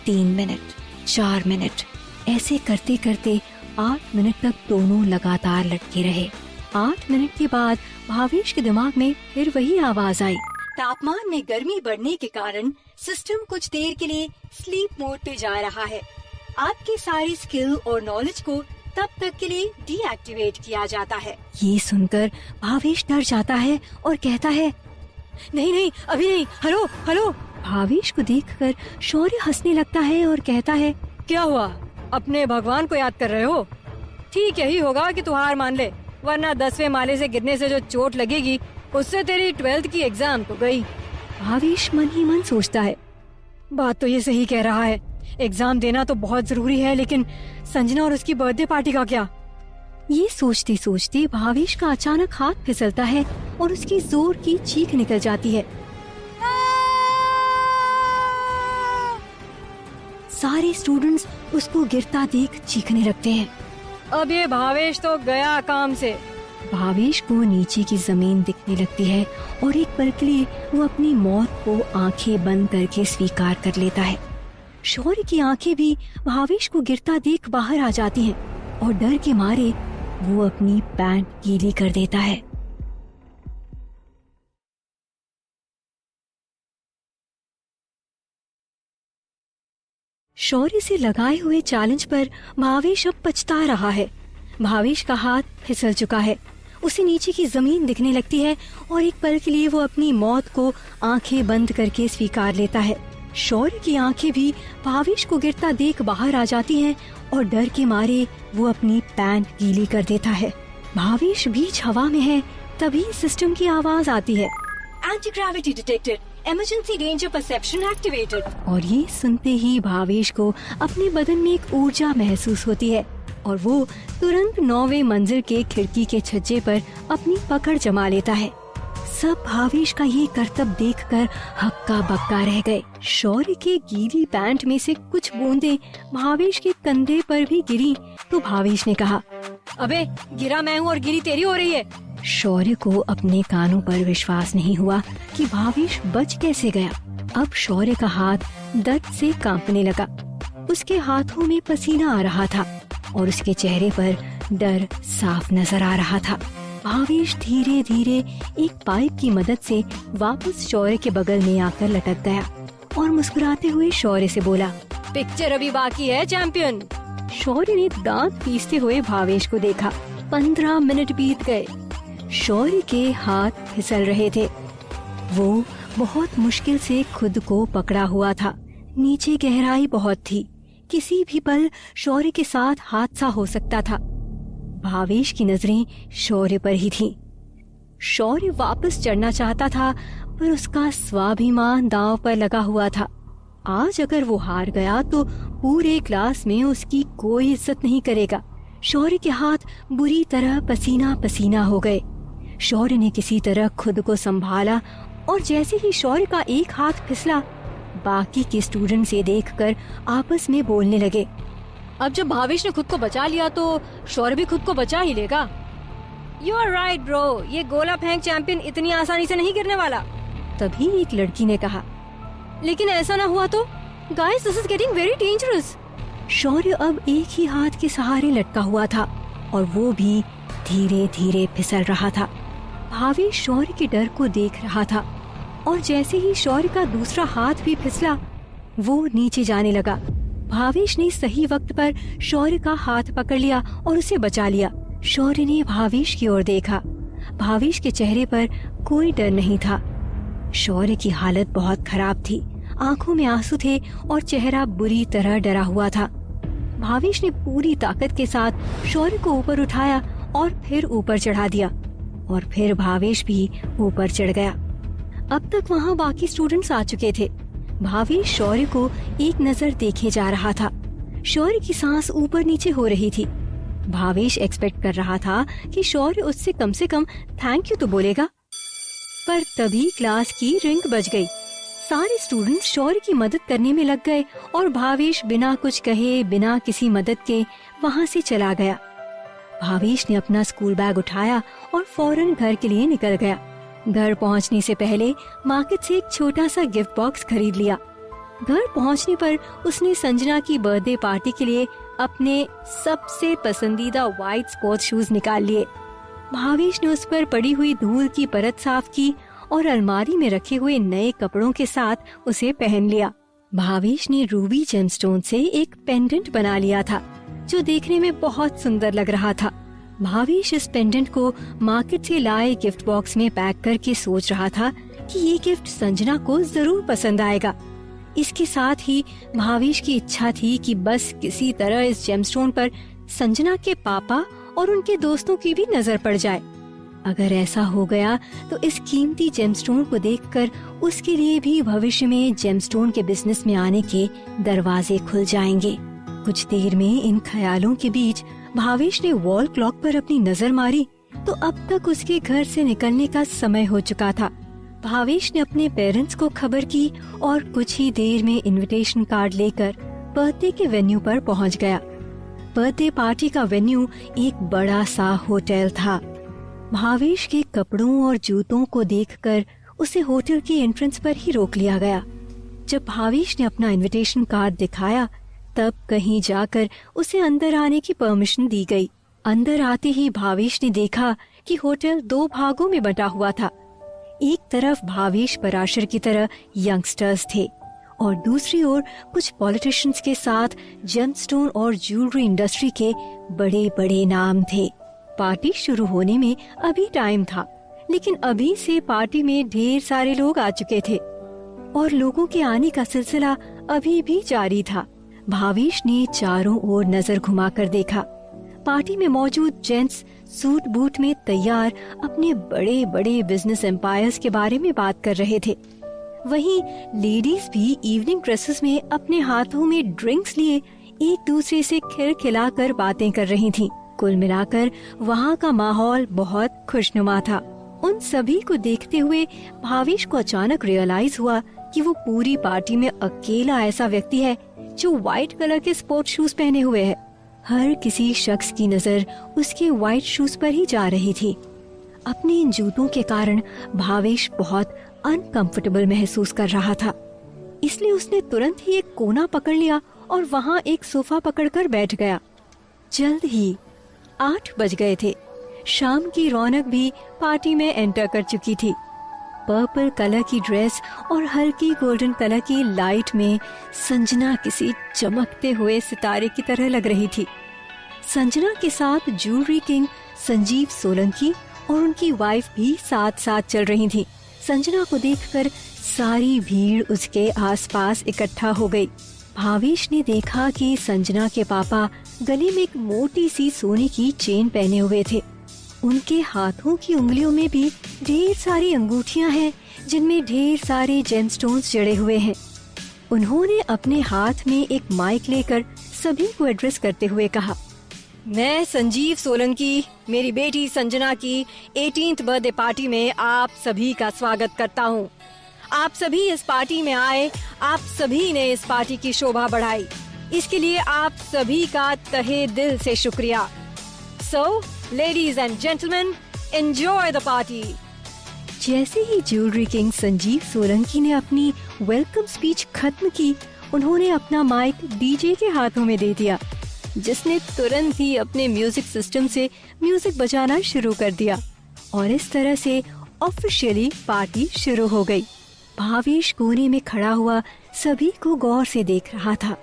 3 मिनट, 4 मिनट, ऐसे करते करते 8 मिनट तक दोनों लगातार लटके रहे। 8 मिनट के बाद भावेश के दिमाग में फिर वही आवाज आई। तापमान में गर्मी बढ़ने के कारण सिस्टम कुछ देर के लिए स्लीप मोड पे जा रहा है। आपके सारी स्किल और नॉलेज को तब तक के लिए डीएक्टिवेट किया जाता है। ये सुनकर भावेश डर जाता है और कहता है, नहीं नहीं, अभी नहीं, हेलो हेलो। भावेश को देखकर शौर्य हंसने लगता है और कहता है, क्या हुआ, अपने भगवान को याद कर रहे हो? ठीक यही होगा कि तू हार मान ले, वरना 10वें माले से गिरने से जो चोट लगेगी उससे तेरी 12th की एग्जाम तो गई। भावेश मन ही मन सोचता है, बात तो ये सही कह रहा है, एग्जाम देना तो बहुत जरूरी है, लेकिन संजना और उसकी बर्थडे पार्टी का क्या? ये सोचते सोचते भावेश का अचानक हाथ फिसलता है और उसकी जोर की चीख निकल जाती है। सारे स्टूडेंट्स उसको गिरता देख चीखने लगते हैं। अब ये भावेश तो गया काम से। भावेश को नीचे की जमीन दिखने लगती है और एक पल के लिए वो अपनी मौत को आंखें बंद करके स्वीकार कर लेता है। शौर्य की आंखें भी भावेश को गिरता देख बाहर आ जाती हैं और डर के मारे वो अपनी पैंट गीली कर देता है। शौर्य से लगाए हुए चैलेंज पर भावेश अब पछता रहा है। भावेश का हाथ फिसल चुका है, उसे नीचे की जमीन दिखने लगती है और एक पल के लिए वो अपनी मौत को आंखें बंद करके स्वीकार लेता है। शौर्य की आंखें भी भावेश को गिरता देख बाहर आ जाती हैं और डर के मारे वो अपनी पैंट गीली कर देता है। भावेश बीच हवा में है, तभी सिस्टम की आवाज आती है, anti gravity detected, emergency danger perception activated. और ये सुनते ही भावेश को अपने बदन में एक ऊर्जा महसूस होती है और वो तुरंत 9वें मंजिल के खिड़की के छज्जे पर अपनी पकड़ जमा लेता है। सब भावेश का ये करतब देखकर हक्का बक्का रह गए। शौर्य के गीली पैंट में से कुछ बूंदें भावेश के कंधे पर भी गिरी तो भावेश ने कहा, अबे गिरा मैं हूँ और गिरी तेरी हो रही है। शौर्य को अपने कानों पर विश्वास नहीं हुआ कि भावेश बच कैसे गया। अब शौर्य का हाथ दर्द से कांपने लगा, उसके हाथों में पसीना आ रहा था और उसके चेहरे पर डर साफ नजर आ रहा था। भावेश धीरे धीरे एक पाइप की मदद से वापस शौर्य के बगल में आकर लटक गया और मुस्कुराते हुए शौर्य से बोला, पिक्चर अभी बाकी है चैंपियन। शौर्य ने दांत पीसते हुए भावेश को देखा। 15 मिनट बीत गए। शौर्य के हाथ फिसल रहे थे। वो बहुत मुश्किल से खुद को पकड़ा हुआ था। नीचे गहराई बहुत थी, किसी भी पल शौर्य के साथ हादसा हो सकता था। भावेश की नजरें शौर्य पर ही थीं। शौर्य वापस चढ़ना चाहता था, पर उसका स्वाभिमान दांव पर लगा हुआ था। आज अगर वो हार गया तो पूरे क्लास में उसकी कोई इज्जत नहीं करेगा। शौर्य के हाथ बुरी तरह पसीना पसीना हो गए। शौर्य ने किसी तरह खुद को संभाला और जैसे ही शौर्य का एक हाथ फिसला, बाकी के स्टूडेंट्स ये देखकर आपस में बोलने लगे, अब जब भावेश ने खुद को बचा लिया तो शौर्य भी खुद को बचा ही लेगा। यू आर राइट ब्रो, ये गोला फेंक चैंपियन इतनी आसानी से नहीं गिरने वाला। तभी एक लड़की ने कहा, लेकिन ऐसा ना हुआ तो? Guys, this is getting very dangerous. Shaurya अब एक ही हाथ के सहारे लटका हुआ था और वो भी धीरे धीरे फिसल रहा था। भावेश शौर्य के डर को देख रहा था और जैसे ही शौर्य का दूसरा हाथ भी फिसला, वो नीचे जाने लगा। भावेश ने सही वक्त पर शौर्य का हाथ पकड़ लिया और उसे बचा लिया। शौर्य ने भावेश की ओर देखा। भावेश के चेहरे पर कोई डर नहीं था। शौर्य की हालत बहुत खराब थी, आंखों में आंसू थे और चेहरा बुरी तरह डरा हुआ था। भावेश ने पूरी ताकत के साथ शौर्य को ऊपर उठाया और फिर ऊपर चढ़ा दिया और फिर भावेश भी ऊपर चढ़ गया। अब तक वहाँ बाकी स्टूडेंट्स आ चुके थे। भावेश शौर्य को एक नजर देखे जा रहा था। शौर्य की सांस ऊपर नीचे हो रही थी। भावेश एक्सपेक्ट कर रहा था कि शौर्य उससे कम से कम थैंक यू तो बोलेगा, पर तभी क्लास की रिंग बज गई। सारे स्टूडेंट्स शौर्य की मदद करने में लग गए और भावेश बिना कुछ कहे, बिना किसी मदद के वहाँ से चला गया। भावेश ने अपना स्कूल बैग उठाया और फौरन घर के लिए निकल गया। घर पहुँचने से पहले मार्केट से एक छोटा सा गिफ्ट बॉक्स खरीद लिया। घर पहुँचने पर उसने संजना की बर्थडे पार्टी के लिए अपने सबसे पसंदीदा व्हाइट स्पोर्ट्स शूज निकाल लिए। भावेश ने उस पर पड़ी हुई धूल की परत साफ की और अलमारी में रखे हुए नए कपड़ों के साथ उसे पहन लिया। भावेश ने रूबी जेमस्टोन से एक पेंडेंट बना लिया था जो देखने में बहुत सुंदर लग रहा था। भावेश इस पेंडेंट को मार्केट से लाए गिफ्ट बॉक्स में पैक करके सोच रहा था कि ये गिफ्ट संजना को जरूर पसंद आएगा। इसके साथ ही भावेश की इच्छा थी कि बस किसी तरह इस जेमस्टोन पर संजना के पापा और उनके दोस्तों की भी नजर पड़ जाए। अगर ऐसा हो गया तो इस कीमती जेमस्टोन को देखकर उसके लिए भी भविष्य में जेमस्टोन के बिजनेस में आने के दरवाजे खुल जाएंगे। कुछ देर में इन ख्यालों के बीच भावेश ने वॉल क्लॉक पर अपनी नजर मारी तो अब तक उसके घर से निकलने का समय हो चुका था। भावेश ने अपने पेरेंट्स को खबर की और कुछ ही देर में इनविटेशन कार्ड लेकर बर्थडे के वेन्यू पर पहुंच गया। बर्थडे पार्टी का वेन्यू एक बड़ा सा होटल था। भावेश के कपड़ों और जूतों को देखकर उसे होटल की एंट्रेंस पर ही रोक लिया गया। जब भावेश ने अपना इनविटेशन कार्ड दिखाया तब कहीं जाकर उसे अंदर आने की परमिशन दी गई। अंदर आते ही भावेश ने देखा कि होटल 2 भागों में बटा हुआ था। एक तरफ भावेश पराशर की तरह यंगस्टर्स थे और दूसरी ओर कुछ पॉलिटिशियंस के साथ जेमस्टोन और ज्वेलरी इंडस्ट्री के बड़े बड़े नाम थे। पार्टी शुरू होने में अभी टाइम था, लेकिन अभी से पार्टी में ढेर सारे लोग आ चुके थे और लोगों के आने का सिलसिला अभी भी जारी था। भावेश ने चारों ओर नजर घुमाकर देखा। पार्टी में मौजूद जेंट्स सूट बूट में तैयार अपने बड़े बड़े बिजनेस एम्पायर्स के बारे में बात कर रहे थे। वहीं लेडीज भी इवनिंग ड्रेसेस में अपने हाथों में ड्रिंक्स लिए एक दूसरे से खिलखिलाकर बातें कर रही थीं। कुल मिलाकर वहाँ का माहौल बहुत खुशनुमा था। उन सभी को देखते हुए भावेश को अचानक रियलाइज हुआ कि वो पूरी पार्टी में अकेला ऐसा व्यक्ति है जो व्हाइट कलर के स्पोर्ट्स शूज पहने हुए है। हर किसी शख्स की नजर उसके व्हाइट शूज पर ही जा रही थी। अपने इन जूतों के कारण भावेश बहुत अनकंफर्टेबल महसूस कर रहा था, इसलिए उसने तुरंत ही एक कोना पकड़ लिया और वहाँ एक सोफा पकड़कर बैठ गया। जल्द ही 8 बज गए थे। शाम की रौनक भी पार्टी में एंटर कर चुकी थी। पर्पल कलर की ड्रेस और हल्की गोल्डन कलर की लाइट में संजना किसी चमकते हुए सितारे की तरह लग रही थी। संजना के साथ ज्वेलरी किंग संजीव सोलंकी और उनकी वाइफ भी साथ साथ चल रही थी। संजना को देखकर सारी भीड़ उसके आसपास इकट्ठा हो गई। भावेश ने देखा कि संजना के पापा गले में एक मोटी सी सोने की चेन पहने हुए थे। उनके हाथों की उंगलियों में भी ढेर सारी अंगूठियां हैं जिनमें ढेर सारे जेमस्टोन्स जड़े हुए हैं। उन्होंने अपने हाथ में एक माइक लेकर सभी को एड्रेस करते हुए कहा, मैं संजीव सोलंकी मेरी बेटी संजना की 18th बर्थडे पार्टी में आप सभी का स्वागत करता हूँ। आप सभी इस पार्टी में आए, आप सभी ने इस पार्टी की शोभा बढ़ाई, इसके लिए आप सभी का तहे दिल से शुक्रिया। So, ladies and gentlemen, enjoy the party. जैसे ही ज्वेलरी किंग संजीव सोलंकी ने अपनी वेलकम स्पीच खत्म की, उन्होंने अपना माइक डीजे के हाथों में दे दिया, जिसने तुरंत ही अपने म्यूजिक सिस्टम से म्यूजिक बजाना शुरू कर दिया और इस तरह से ऑफिशियली पार्टी शुरू हो गई। भावेश कोने में खड़ा हुआ सभी को गौर से देख रहा था।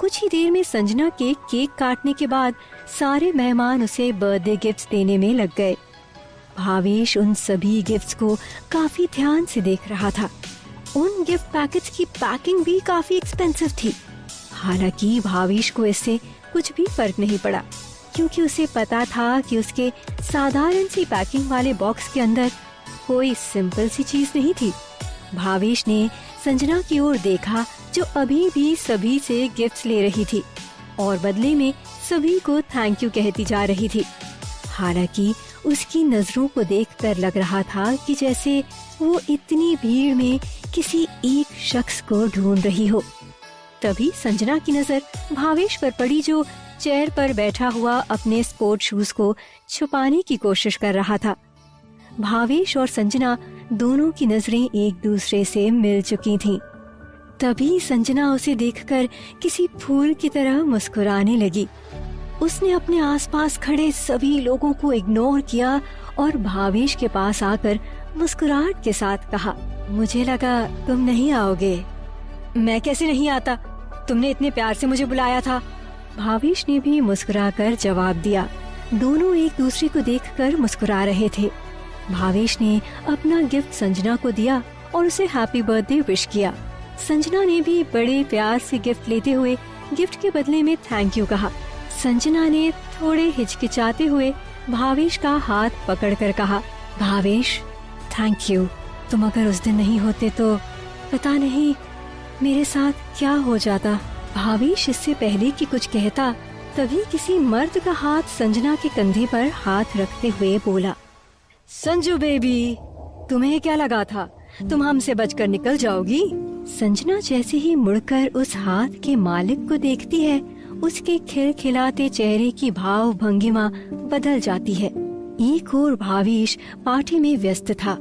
कुछ ही देर में संजना के केक काटने के बाद सारे मेहमान उसे बर्थडे गिफ्ट्स देने में लग गए। भावेश उन सभी गिफ्ट्स को काफी ध्यान से देख रहा था। उन गिफ्ट पैकेट्स की पैकिंग भी काफी एक्सपेंसिव थी। हालांकि भावेश को इससे कुछ भी फर्क नहीं पड़ा, क्योंकि उसे पता था कि उसके साधारण सी पैकिंग वाले बॉक्स के अंदर कोई सिंपल सी चीज नहीं थी। भावेश ने संजना की ओर देखा, जो अभी भी सभी से गिफ्ट्स ले रही थी और बदले में सभी को थैंक यू कहती जा रही थी। हालांकि उसकी नजरों को देखकर लग रहा था कि जैसे वो इतनी भीड़ में किसी एक शख्स को ढूंढ रही हो। तभी संजना की नजर भावेश पर पड़ी, जो चेयर पर बैठा हुआ अपने स्पोर्ट शूज को छुपाने की कोशिश कर रहा था। भावेश और संजना दोनों की नजरें एक दूसरे से मिल चुकी थीं। तभी संजना उसे देखकर किसी फूल की तरह मुस्कुराने लगी। उसने अपने आसपास खड़े सभी लोगों को इग्नोर किया और भावेश के पास आकर मुस्कुराहट के साथ कहा, मुझे लगा तुम नहीं आओगे। मैं कैसे नहीं आता, तुमने इतने प्यार से मुझे बुलाया था। भावेश ने भी मुस्कुराकर जवाब दिया। दोनों एक दूसरे को देखकर मुस्कुरा रहे थे। भावेश ने अपना गिफ्ट संजना को दिया और उसे हैप्पी बर्थडे विश किया। संजना ने भी बड़े प्यार से गिफ्ट लेते हुए गिफ्ट के बदले में थैंक यू कहा। संजना ने थोड़े हिचकिचाते हुए भावेश का हाथ पकड़कर कहा, भावेश थैंक यू, तुम अगर उस दिन नहीं होते तो पता नहीं मेरे साथ क्या हो जाता। भावेश इससे पहले कि कुछ कहता, तभी किसी मर्द का हाथ संजना के कंधे पर हाथ रखते हुए बोला, संजू बेबी, तुम्हें क्या लगा था तुम हमसे बचकर निकल जाओगी? संजना जैसे ही मुड़कर उस हाथ के मालिक को देखती है, उसके खिलखिलाते चेहरे की भाव भंगिमा बदल जाती है। एक ओर भावेश पार्टी में व्यस्त था,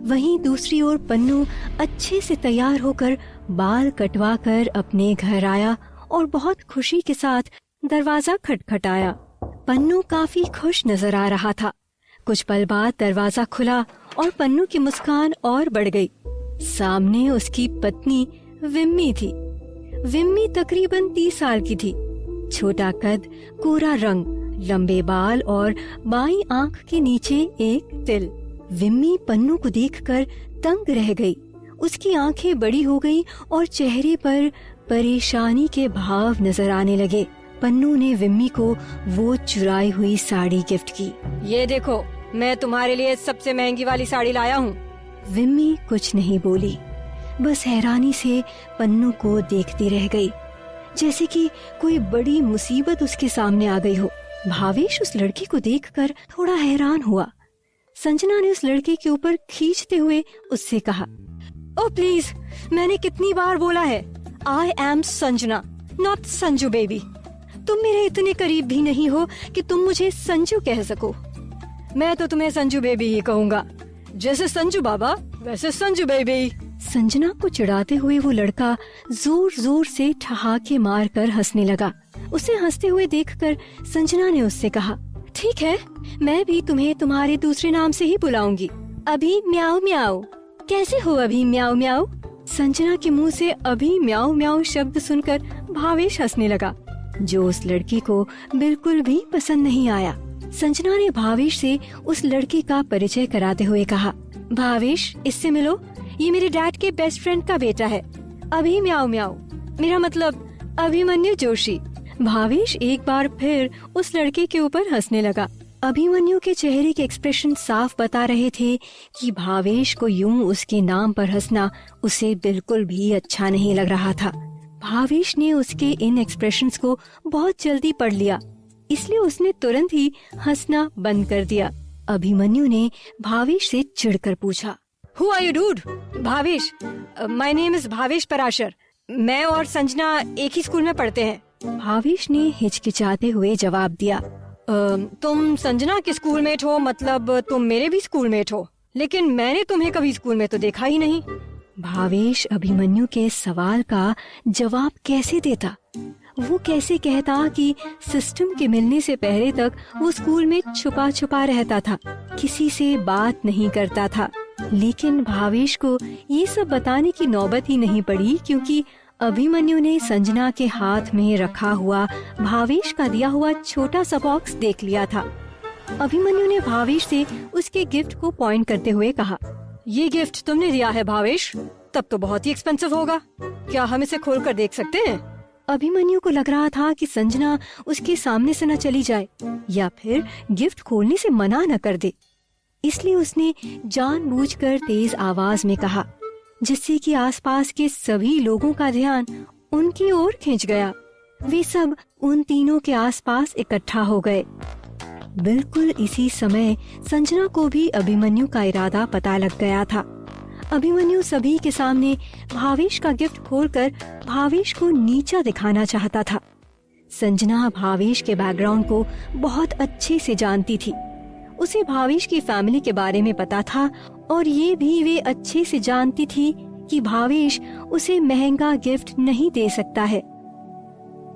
वहीं दूसरी ओर पन्नू अच्छे से तैयार होकर बाल कटवा कर अपने घर आया और बहुत खुशी के साथ दरवाजा खटखटाया। पन्नू काफी खुश नजर आ रहा था। कुछ पल बाद दरवाजा खुला और पन्नू की मुस्कान और बढ़ गई। सामने उसकी पत्नी विम्मी थी। विम्मी तकरीबन 30 साल की थी। छोटा कद, कोरा रंग, लंबे बाल और बाईं आंख के नीचे एक तिल। विम्मी पन्नू को देखकर तंग रह गई। उसकी आंखें बड़ी हो गई और चेहरे पर परेशानी के भाव नजर आने लगे। पन्नू ने विम्मी को वो चुराई हुई साड़ी गिफ्ट की। ये देखो, मैं तुम्हारे लिए सबसे महंगी वाली साड़ी लाया हूँ। विम्मी कुछ नहीं बोली, बस हैरानी से पन्नू को देखती रह गई, जैसे कि कोई बड़ी मुसीबत उसके सामने आ गई हो। भावेश उस लड़की को देखकर थोड़ा हैरान हुआ। संजना ने उस लड़के के ऊपर खींचते हुए उससे कहा, ओह प्लीज, मैंने कितनी बार बोला है, I am Sanjana, not Sanju baby. तुम मेरे इतने करीब भी नहीं हो कि तुम मुझे संजू कह सको। मैं तो तुम्हें संजू बेबी ही कहूँगा, जैसे संजू बाबा वैसे संजू बेबी। संजना को चिढ़ाते हुए वो लड़का जोर जोर से ठहाके मार कर हंसने लगा। उसे हंसते हुए देखकर संजना ने उससे कहा, ठीक है, मैं भी तुम्हें तुम्हारे दूसरे नाम से ही बुलाऊंगी, अभी म्याऊ म्याऊ। कैसे हो अभी म्याऊ म्याऊ? संजना के मुंह से अभी म्याऊ म्याऊ शब्द सुनकर भावेश हंसने लगा, जो उस लड़की को बिल्कुल भी पसंद नहीं आया। संजना ने भावेश से उस लड़के का परिचय कराते हुए कहा, भावेश, इससे मिलो, ये मेरे डैड के बेस्ट फ्रेंड का बेटा है, अभी म्याऊ म्याऊ, मेरा मतलब अभिमन्यु जोशी। भावेश एक बार फिर उस लड़के के ऊपर हंसने लगा। अभिमन्यु के चेहरे के एक्सप्रेशन साफ बता रहे थे कि भावेश को यूं उसके नाम पर हंसना उसे बिल्कुल भी अच्छा नहीं लग रहा था। भावेश ने उसके इन एक्सप्रेशंस को बहुत जल्दी पढ़ लिया। इसलिए उसने तुरंत ही हंसना बंद कर दिया। अभिमन्यु ने भावेश से चिढ़कर पूछा, Who are you, dude? Bhavesh, My name is Bhavesh Parashar. मैं और संजना एक ही स्कूल में पढ़ते हैं। भावेश ने हिचकिचाते हुए जवाब दिया, तुम संजना के स्कूलमेट हो, मतलब तुम मेरे भी स्कूलमेट हो, लेकिन मैंने तुम्हें कभी स्कूल में तो देखा ही नहीं। भावेश अभिमन्यु के सवाल का जवाब कैसे देता? वो कैसे कहता कि सिस्टम के मिलने से पहले तक वो स्कूल में छुपा छुपा रहता था, किसी से बात नहीं करता था। लेकिन भावेश को ये सब बताने की नौबत ही नहीं पड़ी, क्योंकि अभिमन्यु ने संजना के हाथ में रखा हुआ भावेश का दिया हुआ छोटा सा बॉक्स देख लिया था। अभिमन्यु ने भावेश से उसके गिफ्ट को पॉइंट करते हुए कहा, ये गिफ्ट तुमने दिया है भावेश, तब तो बहुत ही एक्सपेंसिव होगा, क्या हम इसे खोलकर देख सकते हैं? अभिमन्यु को लग रहा था कि संजना उसके सामने से न चली जाए या फिर गिफ्ट खोलने से मना न कर दे, इसलिए उसने जानबूझकर तेज आवाज में कहा, जिससे कि आसपास के सभी लोगों का ध्यान उनकी ओर खींच गया। वे सब उन तीनों के आसपास इकट्ठा हो गए। बिल्कुल इसी समय संजना को भी अभिमन्यु का इरादा पता लग गया था। अभिमन्यु सभी के सामने भावेश का गिफ्ट खोलकर भावेश को नीचा दिखाना चाहता था। संजना भावेश के बैकग्राउंड को बहुत अच्छे से जानती थी। उसे भावेश की फैमिली के बारे में पता था और ये भी वे अच्छे से जानती थी कि भावेश उसे महंगा गिफ्ट नहीं दे सकता है।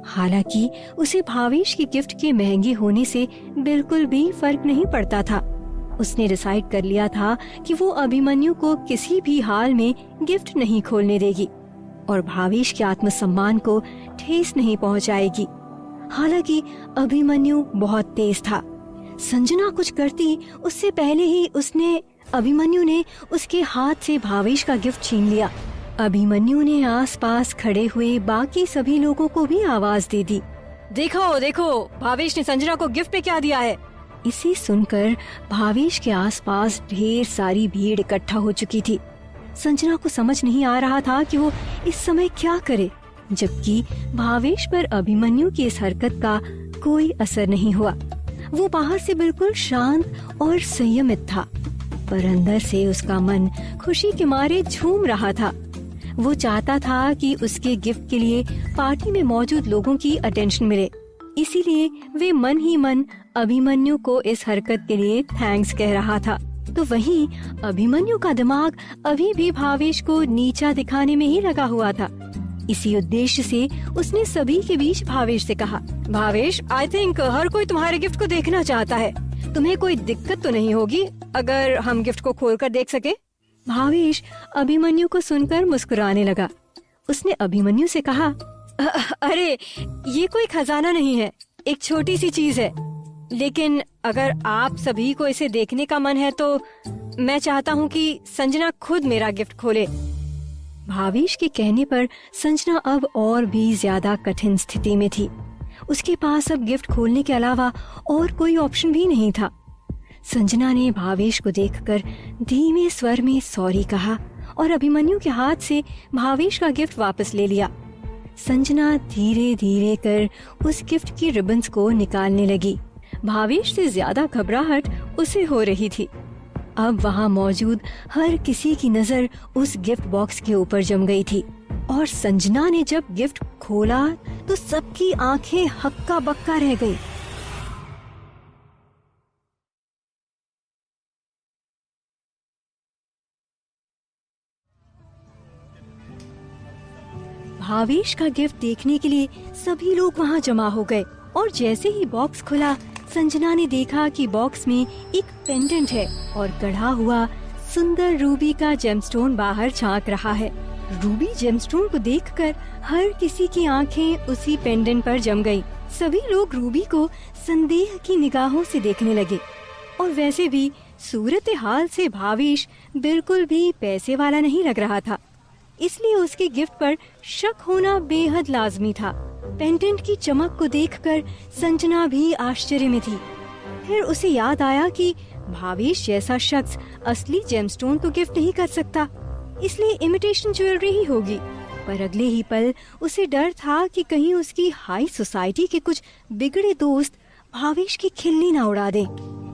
हालांकि उसे भावेश के गिफ्ट के महंगे होने से बिल्कुल भी फर्क नहीं पड़ता था। उसने डिसाइड कर लिया था कि वो अभिमन्यु को किसी भी हाल में गिफ्ट नहीं खोलने देगी और भावेश के आत्मसम्मान को ठेस नहीं पहुंचाएगी। हालांकि अभिमन्यु बहुत तेज था। संजना कुछ करती उससे पहले ही अभिमन्यु ने उसके हाथ से भावेश का गिफ्ट छीन लिया। अभिमन्यु ने आसपास खड़े हुए बाकी सभी लोगों को भी आवाज दे दी, देखो देखो, भावेश ने संजना को गिफ्ट में क्या दिया है। इसे सुनकर भावेश के आसपास ढेर सारी भीड़ इकट्ठा हो चुकी थी। संजना को समझ नहीं आ रहा था कि वो इस समय क्या करे, जबकि भावेश पर अभिमन्यु की इस हरकत का कोई असर नहीं हुआ। वो बाहर से बिल्कुल शांत और संयमित था, पर अंदर से उसका मन खुशी के मारे झूम रहा था। वो चाहता था कि उसके गिफ्ट के लिए पार्टी में मौजूद लोगों की अटेंशन मिले, इसीलिए वे मन ही मन अभिमन्यु को इस हरकत के लिए थैंक्स कह रहा था। तो वहीं अभिमन्यु का दिमाग अभी भी भावेश को नीचा दिखाने में ही लगा हुआ था। इसी उद्देश्य से उसने सभी के बीच भावेश से कहा, भावेश, आई थिंक हर कोई तुम्हारे गिफ्ट को देखना चाहता है। तुम्हें कोई दिक्कत तो नहीं होगी अगर हम गिफ्ट को खोलकर देख सके? भावेश अभिमन्यु को सुनकर मुस्कुराने लगा। उसने अभिमन्यु से कहा, अरे ये कोई खजाना नहीं है, एक छोटी सी चीज है, लेकिन अगर आप सभी को इसे देखने का मन है तो मैं चाहता हूँ कि संजना खुद मेरा गिफ्ट खोले। भावेश के कहने पर संजना अब और भी ज्यादा कठिन स्थिति में थी। उसके पास अब गिफ्ट खोलने के अलावा और कोई ऑप्शन भी नहीं था। संजना ने भावेश को देखकर धीमे स्वर में सॉरी कहा और अभिमन्यु के हाथ से भावेश का गिफ्ट वापस ले लिया। संजना धीरे धीरे कर उस गिफ्ट की रिबन्स को निकालने लगी। भावेश से ज्यादा घबराहट उसे हो रही थी। अब वहाँ मौजूद हर किसी की नजर उस गिफ्ट बॉक्स के ऊपर जम गई थी और संजना ने जब गिफ्ट खोला तो सबकी आंखें हक्का बक्का रह गई। भावेश का गिफ्ट देखने के लिए सभी लोग वहाँ जमा हो गए और जैसे ही बॉक्स खुला, संजना ने देखा कि बॉक्स में एक पेंडेंट है और गढ़ा हुआ सुंदर रूबी का जेमस्टोन बाहर झांक रहा है। रूबी जेमस्टोन को देखकर हर किसी की आंखें उसी पेंडेंट पर जम गईं। सभी लोग रूबी को संदेह की निगाहों से देखने लगे और वैसे भी सूरत हाल से भावेश बिल्कुल भी पैसे वाला नहीं लग रहा था, इसलिए उसके गिफ्ट पर शक होना बेहद लाजमी था। पेंडेंट की चमक को देखकर संजना भी आश्चर्य में थी। फिर उसे याद आया कि भावेश जैसा शख्स असली जेमस्टोन तो गिफ्ट नहीं कर सकता, इसलिए इमिटेशन ज्वेलरी ही होगी। पर अगले ही पल उसे डर था कि कहीं उसकी हाई सोसाइटी के कुछ बिगड़े दोस्त भावेश की खिल्ली ना उड़ा दें,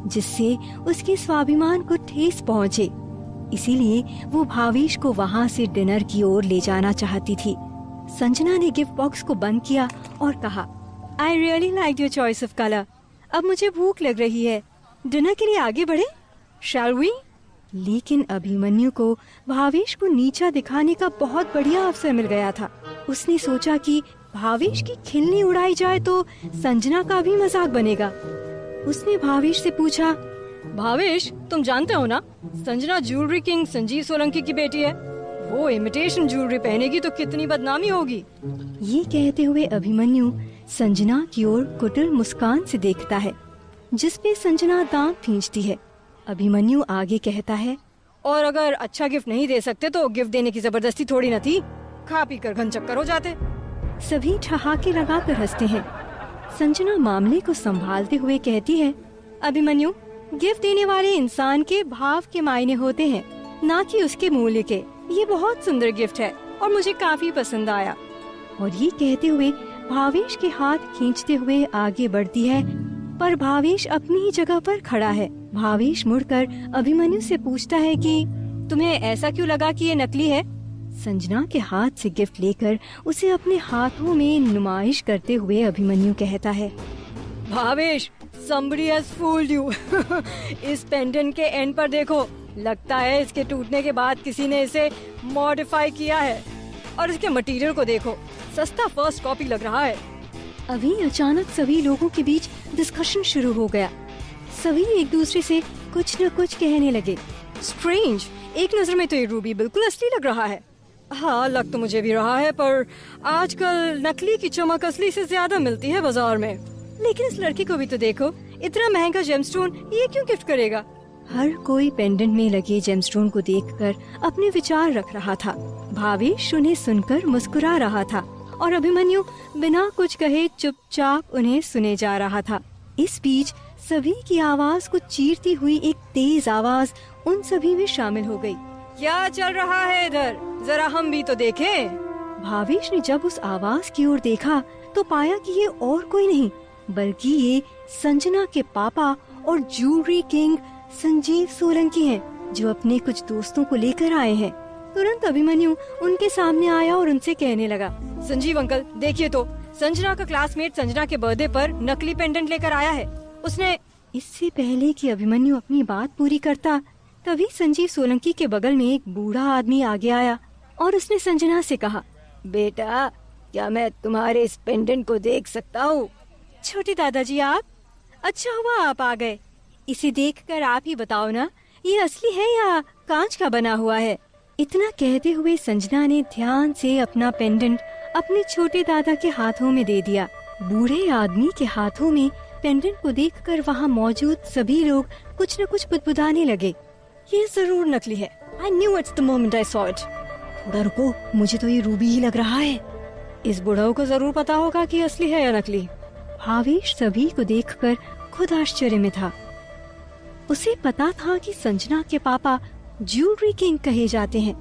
जिससे उसके स्वाभिमान को ठेस पहुँचे। इसीलिए वो भावेश को वहाँ से डिनर की ओर ले जाना चाहती थी। संजना ने गिफ्ट बॉक्स को बंद किया और कहा, I really like your choice of colour. अब मुझे भूख लग रही है, डिनर के लिए आगे बढ़े, शैल वी? लेकिन अभिमन्यु को भावेश को नीचा दिखाने का बहुत बढ़िया अवसर मिल गया था। उसने सोचा कि भावेश की खिल्ली उड़ाई जाए तो संजना का भी मजाक बनेगा। उसने भावेश से पूछा, भावेश तुम जानते हो ना, संजना ज्वेलरी किंग संजीव सोलंकी की बेटी है। वो इमिटेशन ज्वेलरी पहनेगी तो कितनी बदनामी होगी। ये कहते हुए अभिमन्यु संजना की ओर कुटिल मुस्कान से देखता है, जिसपे संजना दांत खींचती है। अभिमन्यु आगे कहता है, और अगर अच्छा गिफ्ट नहीं दे सकते तो गिफ्ट देने की जबरदस्ती थोड़ी न थी, खा पी कर घन चक्कर हो जाते। सभी ठहाके लगाकर हंसते हैं। संजना मामले को संभालते हुए कहती है, अभिमन्यु, गिफ्ट देने वाले इंसान के भाव के मायने होते हैं, ना कि उसके मूल्य के। ये बहुत सुंदर गिफ्ट है और मुझे काफी पसंद आया। और ये कहते हुए भावेश के हाथ खींचते हुए आगे बढ़ती है, पर भावेश अपनी ही जगह पर खड़ा है। भावेश मुड़कर अभिमन्यु से पूछता है कि तुम्हें ऐसा क्यों लगा कि ये नकली है? संजना के हाथ से गिफ्ट लेकर उसे अपने हाथों में नुमाइश करते हुए अभिमन्यु कहता है, Bhavesh, somebody has fooled you। इस पेंडेंट के एंड पर देखो, लगता है इसके टूटने के बाद किसी ने इसे मॉडिफाई किया है। और इसके मटेरियल को देखो, सस्ता फर्स्ट कॉपी लग रहा है। अभी अचानक सभी लोगों के बीच डिस्कशन शुरू हो गया। सभी एक दूसरे से कुछ न कुछ कहने लगे। स्ट्रेंज, एक नजर में तो ये रूबी बिल्कुल असली लग रहा है। हाँ, लग तो मुझे भी रहा है, पर आजकल नकली की चमक असली से ज्यादा मिलती है बाजार में। लेकिन इस लड़की को भी तो देखो, इतना महंगा जेमस्टोन ये क्यों गिफ्ट करेगा? हर कोई पेंडेंट में लगे जेमस्टोन को देखकर अपने विचार रख रहा था। भावेश उन्हें सुनकर मुस्कुरा रहा था और अभिमन्यु बिना कुछ कहे चुपचाप उन्हें सुने जा रहा था। इस बीच सभी की आवाज को चीरती हुई एक तेज आवाज उन सभी में शामिल हो गई। क्या चल रहा है इधर? जरा हम भी तो देखें। भावेश ने जब उस आवाज की ओर देखा तो पाया कि ये और कोई नहीं बल्कि ये संजना के पापा और ज्वेलरी किंग संजीव सोलंकी हैं, जो अपने कुछ दोस्तों को लेकर आए हैं। तुरंत अभिमन्यु उनके सामने आया और उनसे कहने लगा, संजीव अंकल, देखिए तो, संजना का क्लासमेट संजना के बर्थडे पर नकली पेंडेंट लेकर आया है। उसने। इससे पहले कि अभिमन्यु अपनी बात पूरी करता, तभी संजीव सोलंकी के बगल में एक बूढ़ा आदमी आगे आया और उसने संजना से कहा, बेटा, क्या मैं तुम्हारे इस पेंडेंट को देख सकता हूँ? छोटे दादाजी, आप? अच्छा हुआ आप आ गए। इसे देखकर आप ही बताओ ना, ये असली है या कांच का बना हुआ है? इतना कहते हुए संजना ने ध्यान से अपना पेंडेंट अपने छोटे दादा के हाथों में दे दिया। बूढ़े आदमी के हाथों में पेंडेंट को देखकर वहाँ मौजूद सभी लोग कुछ न कुछ बुदबुदाने लगे। ये जरूर नकली है। I knew it the moment I saw it। थोड़ा रुको, मुझे तो ये रूबी ही लग रहा है। इस बुढ़ऊ को जरूर पता होगा कि असली है या नकली। भावेश सभी को देखकर खुद आश्चर्य में था। उसे पता था कि संजना के पापा ज्वेलरी किंग कहे जाते हैं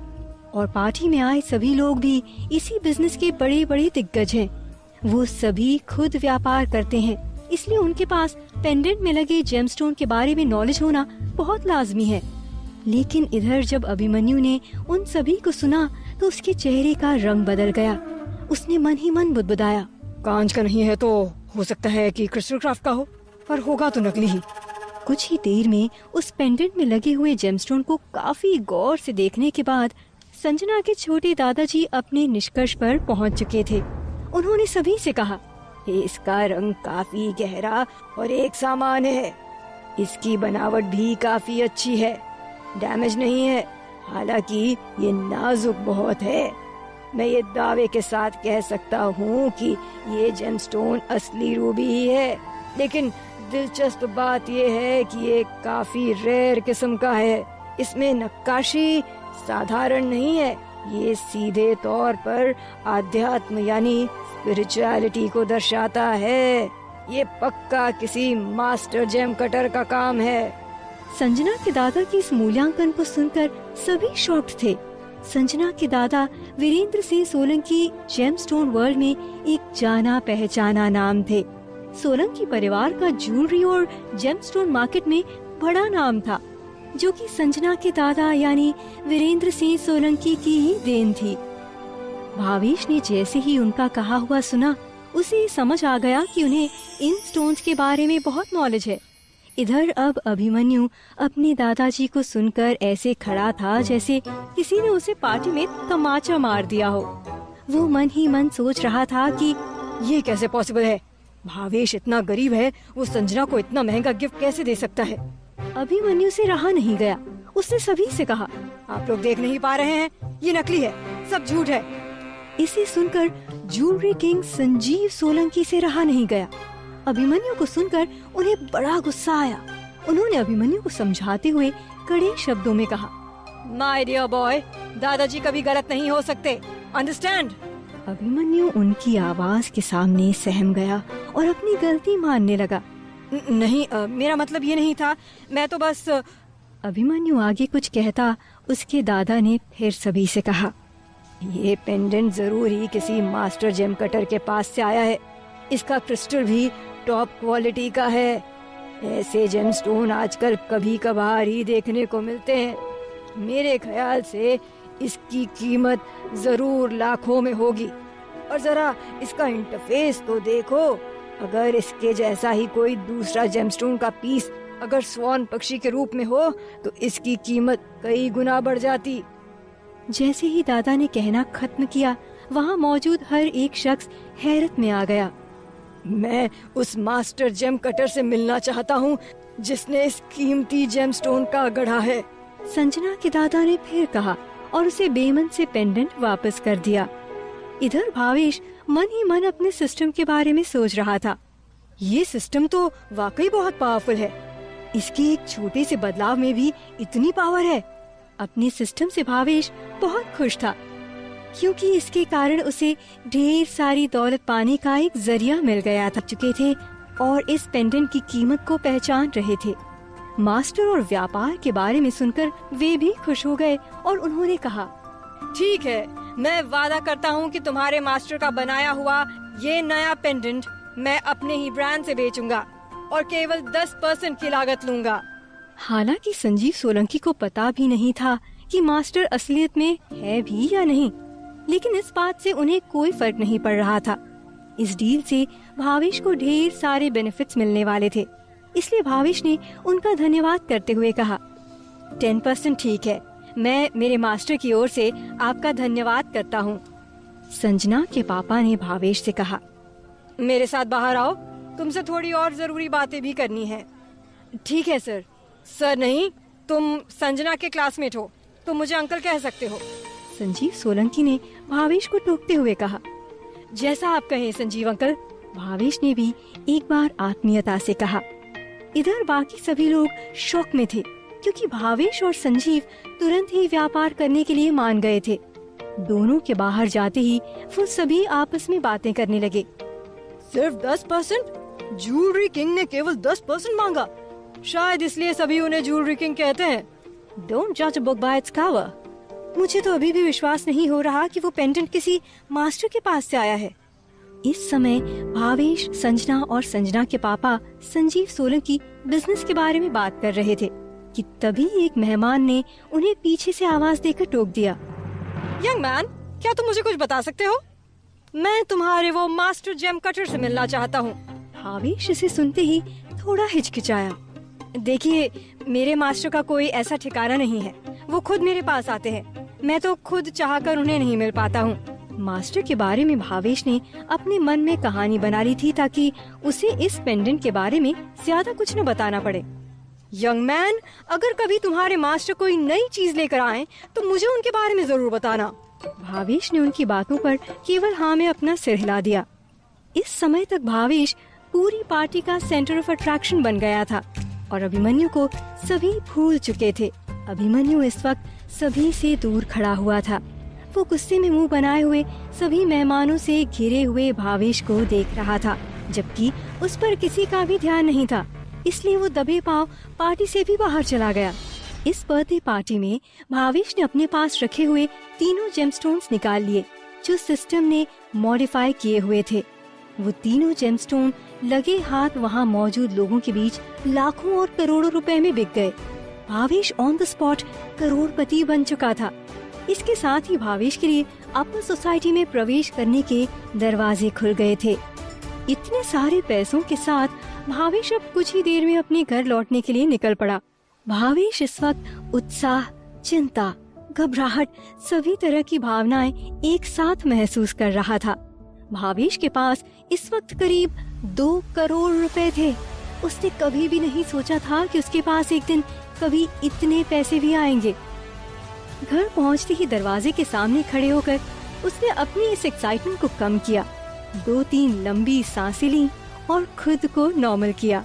और पार्टी में आए सभी लोग भी इसी बिजनेस के बड़े बड़े दिग्गज हैं। वो सभी खुद व्यापार करते हैं, इसलिए उनके पास पेंडेंट में लगे जेमस्टोन के बारे में नॉलेज होना बहुत लाजमी है। लेकिन इधर जब अभिमन्यु ने उन सभी को सुना तो उसके चेहरे का रंग बदल गया। उसने मन ही मन बुदबुदाया, कांच का नहीं है तो हो सकता है कि क्रिस्टल क्राफ्ट का हो, पर होगा तो नकली ही। कुछ ही देर में उस पेंडेंट में लगे हुए जेमस्टोन को काफी गौर से देखने के बाद संजना के छोटे दादाजी अपने निष्कर्ष पर पहुंच चुके थे। उन्होंने सभी से कहा, इसका रंग काफी गहरा और एक समान है। इसकी बनावट भी काफी अच्छी है, डैमेज नहीं है। हालांकि ये नाजुक बहुत है। मैं ये दावे के साथ कह सकता हूँ कि ये जेमस्टोन असली रूबी ही है। लेकिन दिलचस्प बात ये है कि ये काफी रेयर किस्म का है। इसमें नक्काशी साधारण नहीं है, ये सीधे तौर पर आध्यात्म यानी स्पिरिचुअलिटी को दर्शाता है। ये पक्का किसी मास्टर जेम कटर का काम है। संजना के दादा की इस मूल्यांकन को सुनकर सभी शॉक्ड थे। संजना के दादा वीरेंद्र सिंह सोलंकी जेमस्टोन वर्ल्ड में एक जाना पहचाना नाम थे। सोलंकी परिवार का ज्वेलरी और जेमस्टोन मार्केट में बड़ा नाम था, जो कि संजना के दादा यानी वीरेंद्र सिंह सोलंकी की ही देन थी। भावेश ने जैसे ही उनका कहा हुआ सुना, उसे समझ आ गया कि उन्हें इन स्टोन्स के बारे में बहुत नॉलेज है। इधर अब अभिमन्यु अपने दादाजी को सुनकर ऐसे खड़ा था जैसे किसी ने उसे पार्टी में तमाचा मार दिया हो। वो मन ही मन सोच रहा था कि ये कैसे पॉसिबल है, भावेश इतना गरीब है, वो संजना को इतना महंगा गिफ्ट कैसे दे सकता है। अभिमन्यु से रहा नहीं गया, उसने सभी से कहा, आप लोग देख नहीं पा रहे हैं, ये नकली है, सब झूठ है। इसे सुनकर ज्वेलरी किंग संजीव सोलंकी से रहा नहीं गया। अभिमन्यु को सुनकर उन्हें बड़ा गुस्सा आया। उन्होंने अभिमन्यु को समझाते हुए कड़े शब्दों में कहा, माय डियर बॉय, दादाजी कभी गलत नहीं हो सकते, अंडरस्टैंड। अभिमन्यु उनकी आवाज के सामने सहम गया और अपनी गलती मानने लगा। नहीं, मेरा मतलब ये नहीं था, मैं तो बस। अभिमन्यु आगे कुछ कहता, उसके दादा ने फिर सभी से कहा, ये पेंडेंट जरूर ही किसी मास्टर जेम कटर के पास से आया है, इसका क्रिस्टल भी टॉप क्वालिटी का है। ऐसे जेमस्टोन आजकल कभी कभार ही देखने को मिलते हैं। मेरे ख्याल से इसकी कीमत जरूर लाखों में होगी। और जरा इसका इंटरफेस तो देखो, अगर इसके जैसा ही कोई दूसरा जेमस्टोन का पीस अगर स्वान पक्षी के रूप में हो तो इसकी कीमत कई गुना बढ़ जाती। जैसे ही दादा ने कहना खत्म किया, वहाँ मौजूद हर एक शख्स हैरत में आ गया। मैं उस मास्टर जेम कटर से मिलना चाहता हूँ जिसने इस कीमती जेमस्टोन का गढ़ा है, संजना के दादा ने फिर कहा और उसे बेमन से पेंडेंट वापस कर दिया। इधर भावेश मन ही मन अपने सिस्टम के बारे में सोच रहा था। ये सिस्टम तो वाकई बहुत पावरफुल है, इसके एक छोटे से बदलाव में भी इतनी पावर है। अपने सिस्टम से भावेश बहुत खुश था, क्योंकि इसके कारण उसे ढेर सारी दौलत पाने का एक जरिया मिल गया था चुके थे और इस पेंडेंट की कीमत को पहचान रहे थे। मास्टर और व्यापार के बारे में सुनकर वे भी खुश हो गए और उन्होंने कहा, ठीक है, मैं वादा करता हूँ कि तुम्हारे मास्टर का बनाया हुआ ये नया पेंडेंट मैं अपने ही ब्रांड से बेचूंगा और केवल 10% की लागत लूंगा। हालांकि संजीव सोलंकी को पता भी नहीं था कि मास्टर असलियत में है भी या नहीं, लेकिन इस बात से उन्हें कोई फर्क नहीं पड़ रहा था। इस डील से भावेश को ढेर सारे बेनिफिट्स मिलने वाले थे, इसलिए भावेश ने उनका धन्यवाद करते हुए कहा, 10% ठीक है, मैं मेरे मास्टर की ओर से आपका धन्यवाद करता हूँ। संजना के पापा ने भावेश से कहा, मेरे साथ बाहर आओ, तुमसे थोड़ी और जरूरी बातें भी करनी है। ठीक है सर। सर नहीं, तुम संजना के क्लासमेट हो, तुम मुझे अंकल कह सकते हो, संजीव सोलंकी ने भावेश को टोकते हुए कहा। जैसा आप कहें संजीव अंकल, भावेश ने भी एक बार आत्मीयता से कहा। इधर बाकी सभी लोग शॉक में थे, क्योंकि भावेश और संजीव तुरंत ही व्यापार करने के लिए मान गए थे। दोनों के बाहर जाते ही वो सभी आपस में बातें करने लगे। सिर्फ 10%? ज्वेलरी किंग ने केवल 10% मांगा, शायद इसलिए सभी उन्हें ज्वेलरी किंग कहते हैं। Don't judge a book by its cover. मुझे तो अभी भी विश्वास नहीं हो रहा कि वो पेंडेंट किसी मास्टर के पास से आया है। इस समय भावेश, संजना और संजना के पापा संजीव सोलंकी बिजनेस के बारे में बात कर रहे थे कि तभी एक मेहमान ने उन्हें पीछे से आवाज देकर टोक दिया। यंग मैन, क्या तुम मुझे कुछ बता सकते हो? मैं तुम्हारे वो मास्टर जेम कटर से मिलना चाहता हूँ। भावेश इसे सुनते ही थोड़ा हिचकिचाया। देखिए, मेरे मास्टर का कोई ऐसा ठिकाना नहीं है, वो खुद मेरे पास आते हैं, मैं तो खुद चाहकर उन्हें नहीं मिल पाता हूँ। मास्टर के बारे में भावेश ने अपने मन में कहानी बना ली थी ताकि उसे इस पेंडेंट के बारे में ज्यादा कुछ न बताना पड़े। यंग मैन, अगर कभी तुम्हारे मास्टर कोई नई चीज लेकर आए तो मुझे उनके बारे में जरूर बताना। भावेश ने उनकी बातों पर केवल हाँ में अपना सिर हिला दिया। इस समय तक भावेश पूरी पार्टी का सेंटर ऑफ अट्रैक्शन बन गया था और अभिमन्यु को सभी भूल चुके थे। अभिमन्यु इस वक्त सभी से दूर खड़ा हुआ था। वो गुस्से में मुंह बनाए हुए सभी मेहमानों से घिरे हुए भावेश को देख रहा था, जबकि उस पर किसी का भी ध्यान नहीं था। इसलिए वो दबे पांव पार्टी से भी बाहर चला गया। इस बर्थडे पार्टी में भावेश ने अपने पास रखे हुए तीनों जेमस्टोन्स निकाल लिए जो सिस्टम ने मॉडिफाई किए हुए थे। वो तीनों जेमस्टोन लगे हाथ वहाँ मौजूद लोगों के बीच लाखों और करोड़ों रुपए में बिक गए। भावेश ऑन द स्पॉट करोड़पति बन चुका था। इसके साथ ही भावेश के लिए अपर सोसाइटी में प्रवेश करने के दरवाजे खुल गए थे। इतने सारे पैसों के साथ भावेश अब कुछ ही देर में अपने घर लौटने के लिए निकल पड़ा। भावेश इस वक्त उत्साह, चिंता, घबराहट, सभी तरह की भावनाएं एक साथ महसूस कर रहा था। भावेश के पास इस वक्त करीब 2 करोड़ रुपए थे। उसने कभी भी नहीं सोचा था कि उसके पास एक दिन कभी इतने पैसे भी आएंगे। घर पहुंचते ही दरवाजे के सामने खड़े होकर उसने अपनी इस एक्साइटमेंट को कम किया, 2-3 लंबी सांसें ली और खुद को नॉर्मल किया।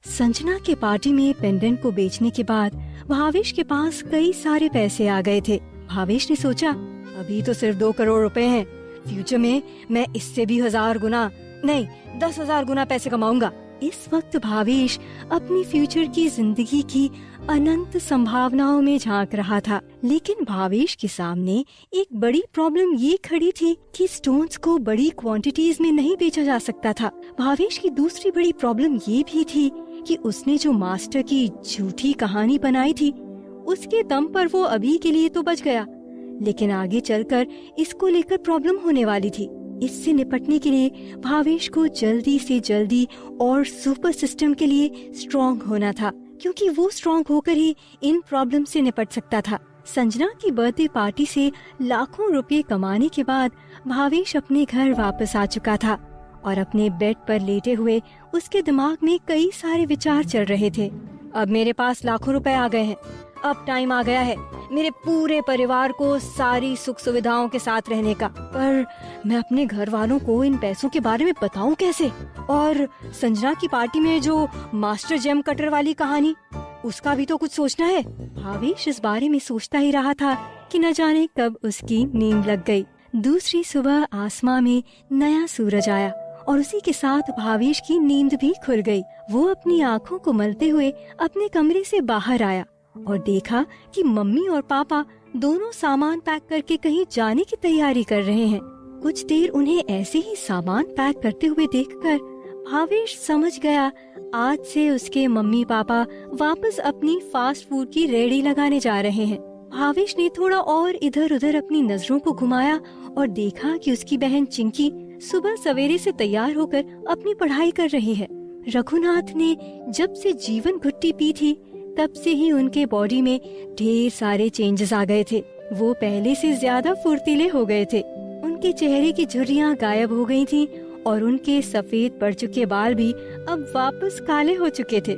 संजना के पार्टी में पेंडेंट को बेचने के बाद भावेश के पास कई सारे पैसे आ गए थे। भावेश ने सोचा, अभी तो सिर्फ 2 करोड़ रुपए हैं, फ्यूचर में मैं इससे भी 1000 गुना नहीं 10,000 गुना पैसे कमाऊंगा। इस वक्त भावेश अपनी फ्यूचर की जिंदगी की अनंत संभावनाओं में झांक रहा था। लेकिन भावेश के सामने एक बड़ी प्रॉब्लम ये खड़ी थी कि स्टोन्स को बड़ी क्वांटिटीज में नहीं बेचा जा सकता था। भावेश की दूसरी बड़ी प्रॉब्लम ये भी थी कि उसने जो मास्टर की झूठी कहानी बनाई थी, उसके दम पर वो अभी के लिए तो बच गया, लेकिन आगे चलकर इसको लेकर प्रॉब्लम होने वाली थी। इससे निपटने के लिए भावेश को जल्दी से जल्दी और सुपर सिस्टम के लिए स्ट्रॉन्ग होना था, क्योंकि वो स्ट्रॉन्ग होकर ही इन प्रॉब्लम से निपट सकता था। संजना की बर्थडे पार्टी से लाखों रुपए कमाने के बाद भावेश अपने घर वापस आ चुका था और अपने बेड पर लेटे हुए उसके दिमाग में कई सारे विचार चल रहे थे। अब मेरे पास लाखों रुपए आ गए हैं, अब टाइम आ गया है मेरे पूरे परिवार को सारी सुख सुविधाओं के साथ रहने का। पर मैं अपने घर वालों को इन पैसों के बारे में बताऊं कैसे? और संजना की पार्टी में जो मास्टर जेम कटर वाली कहानी, उसका भी तो कुछ सोचना है। भावेश इस बारे में सोचता ही रहा था कि न जाने कब उसकी नींद लग गई। दूसरी सुबह आसमां में नया सूरज आया और उसी के साथ भावेश की नींद भी खुल गई। वो अपनी आँखों को मलते हुए अपने कमरे से बाहर आया और देखा कि मम्मी और पापा दोनों सामान पैक करके कहीं जाने की तैयारी कर रहे हैं। कुछ देर उन्हें ऐसे ही सामान पैक करते हुए देखकर भावेश समझ गया आज से उसके मम्मी पापा वापस अपनी फास्ट फूड की रेहड़ी लगाने जा रहे हैं। भावेश ने थोड़ा और इधर उधर अपनी नजरों को घुमाया और देखा कि उसकी बहन चिंकी सुबह सवेरे से तैयार होकर अपनी पढ़ाई कर रही है। रघुनाथ ने जब से जीवन घुट्टी पी थी तब से ही उनके बॉडी में ढेर सारे चेंजेस आ गए थे। वो पहले से ज्यादा फुर्तीले हो गए थे। उनके चेहरे की झुर्रियां गायब हो गई थीं और उनके सफेद पड़ चुके बाल भी अब वापस काले हो चुके थे।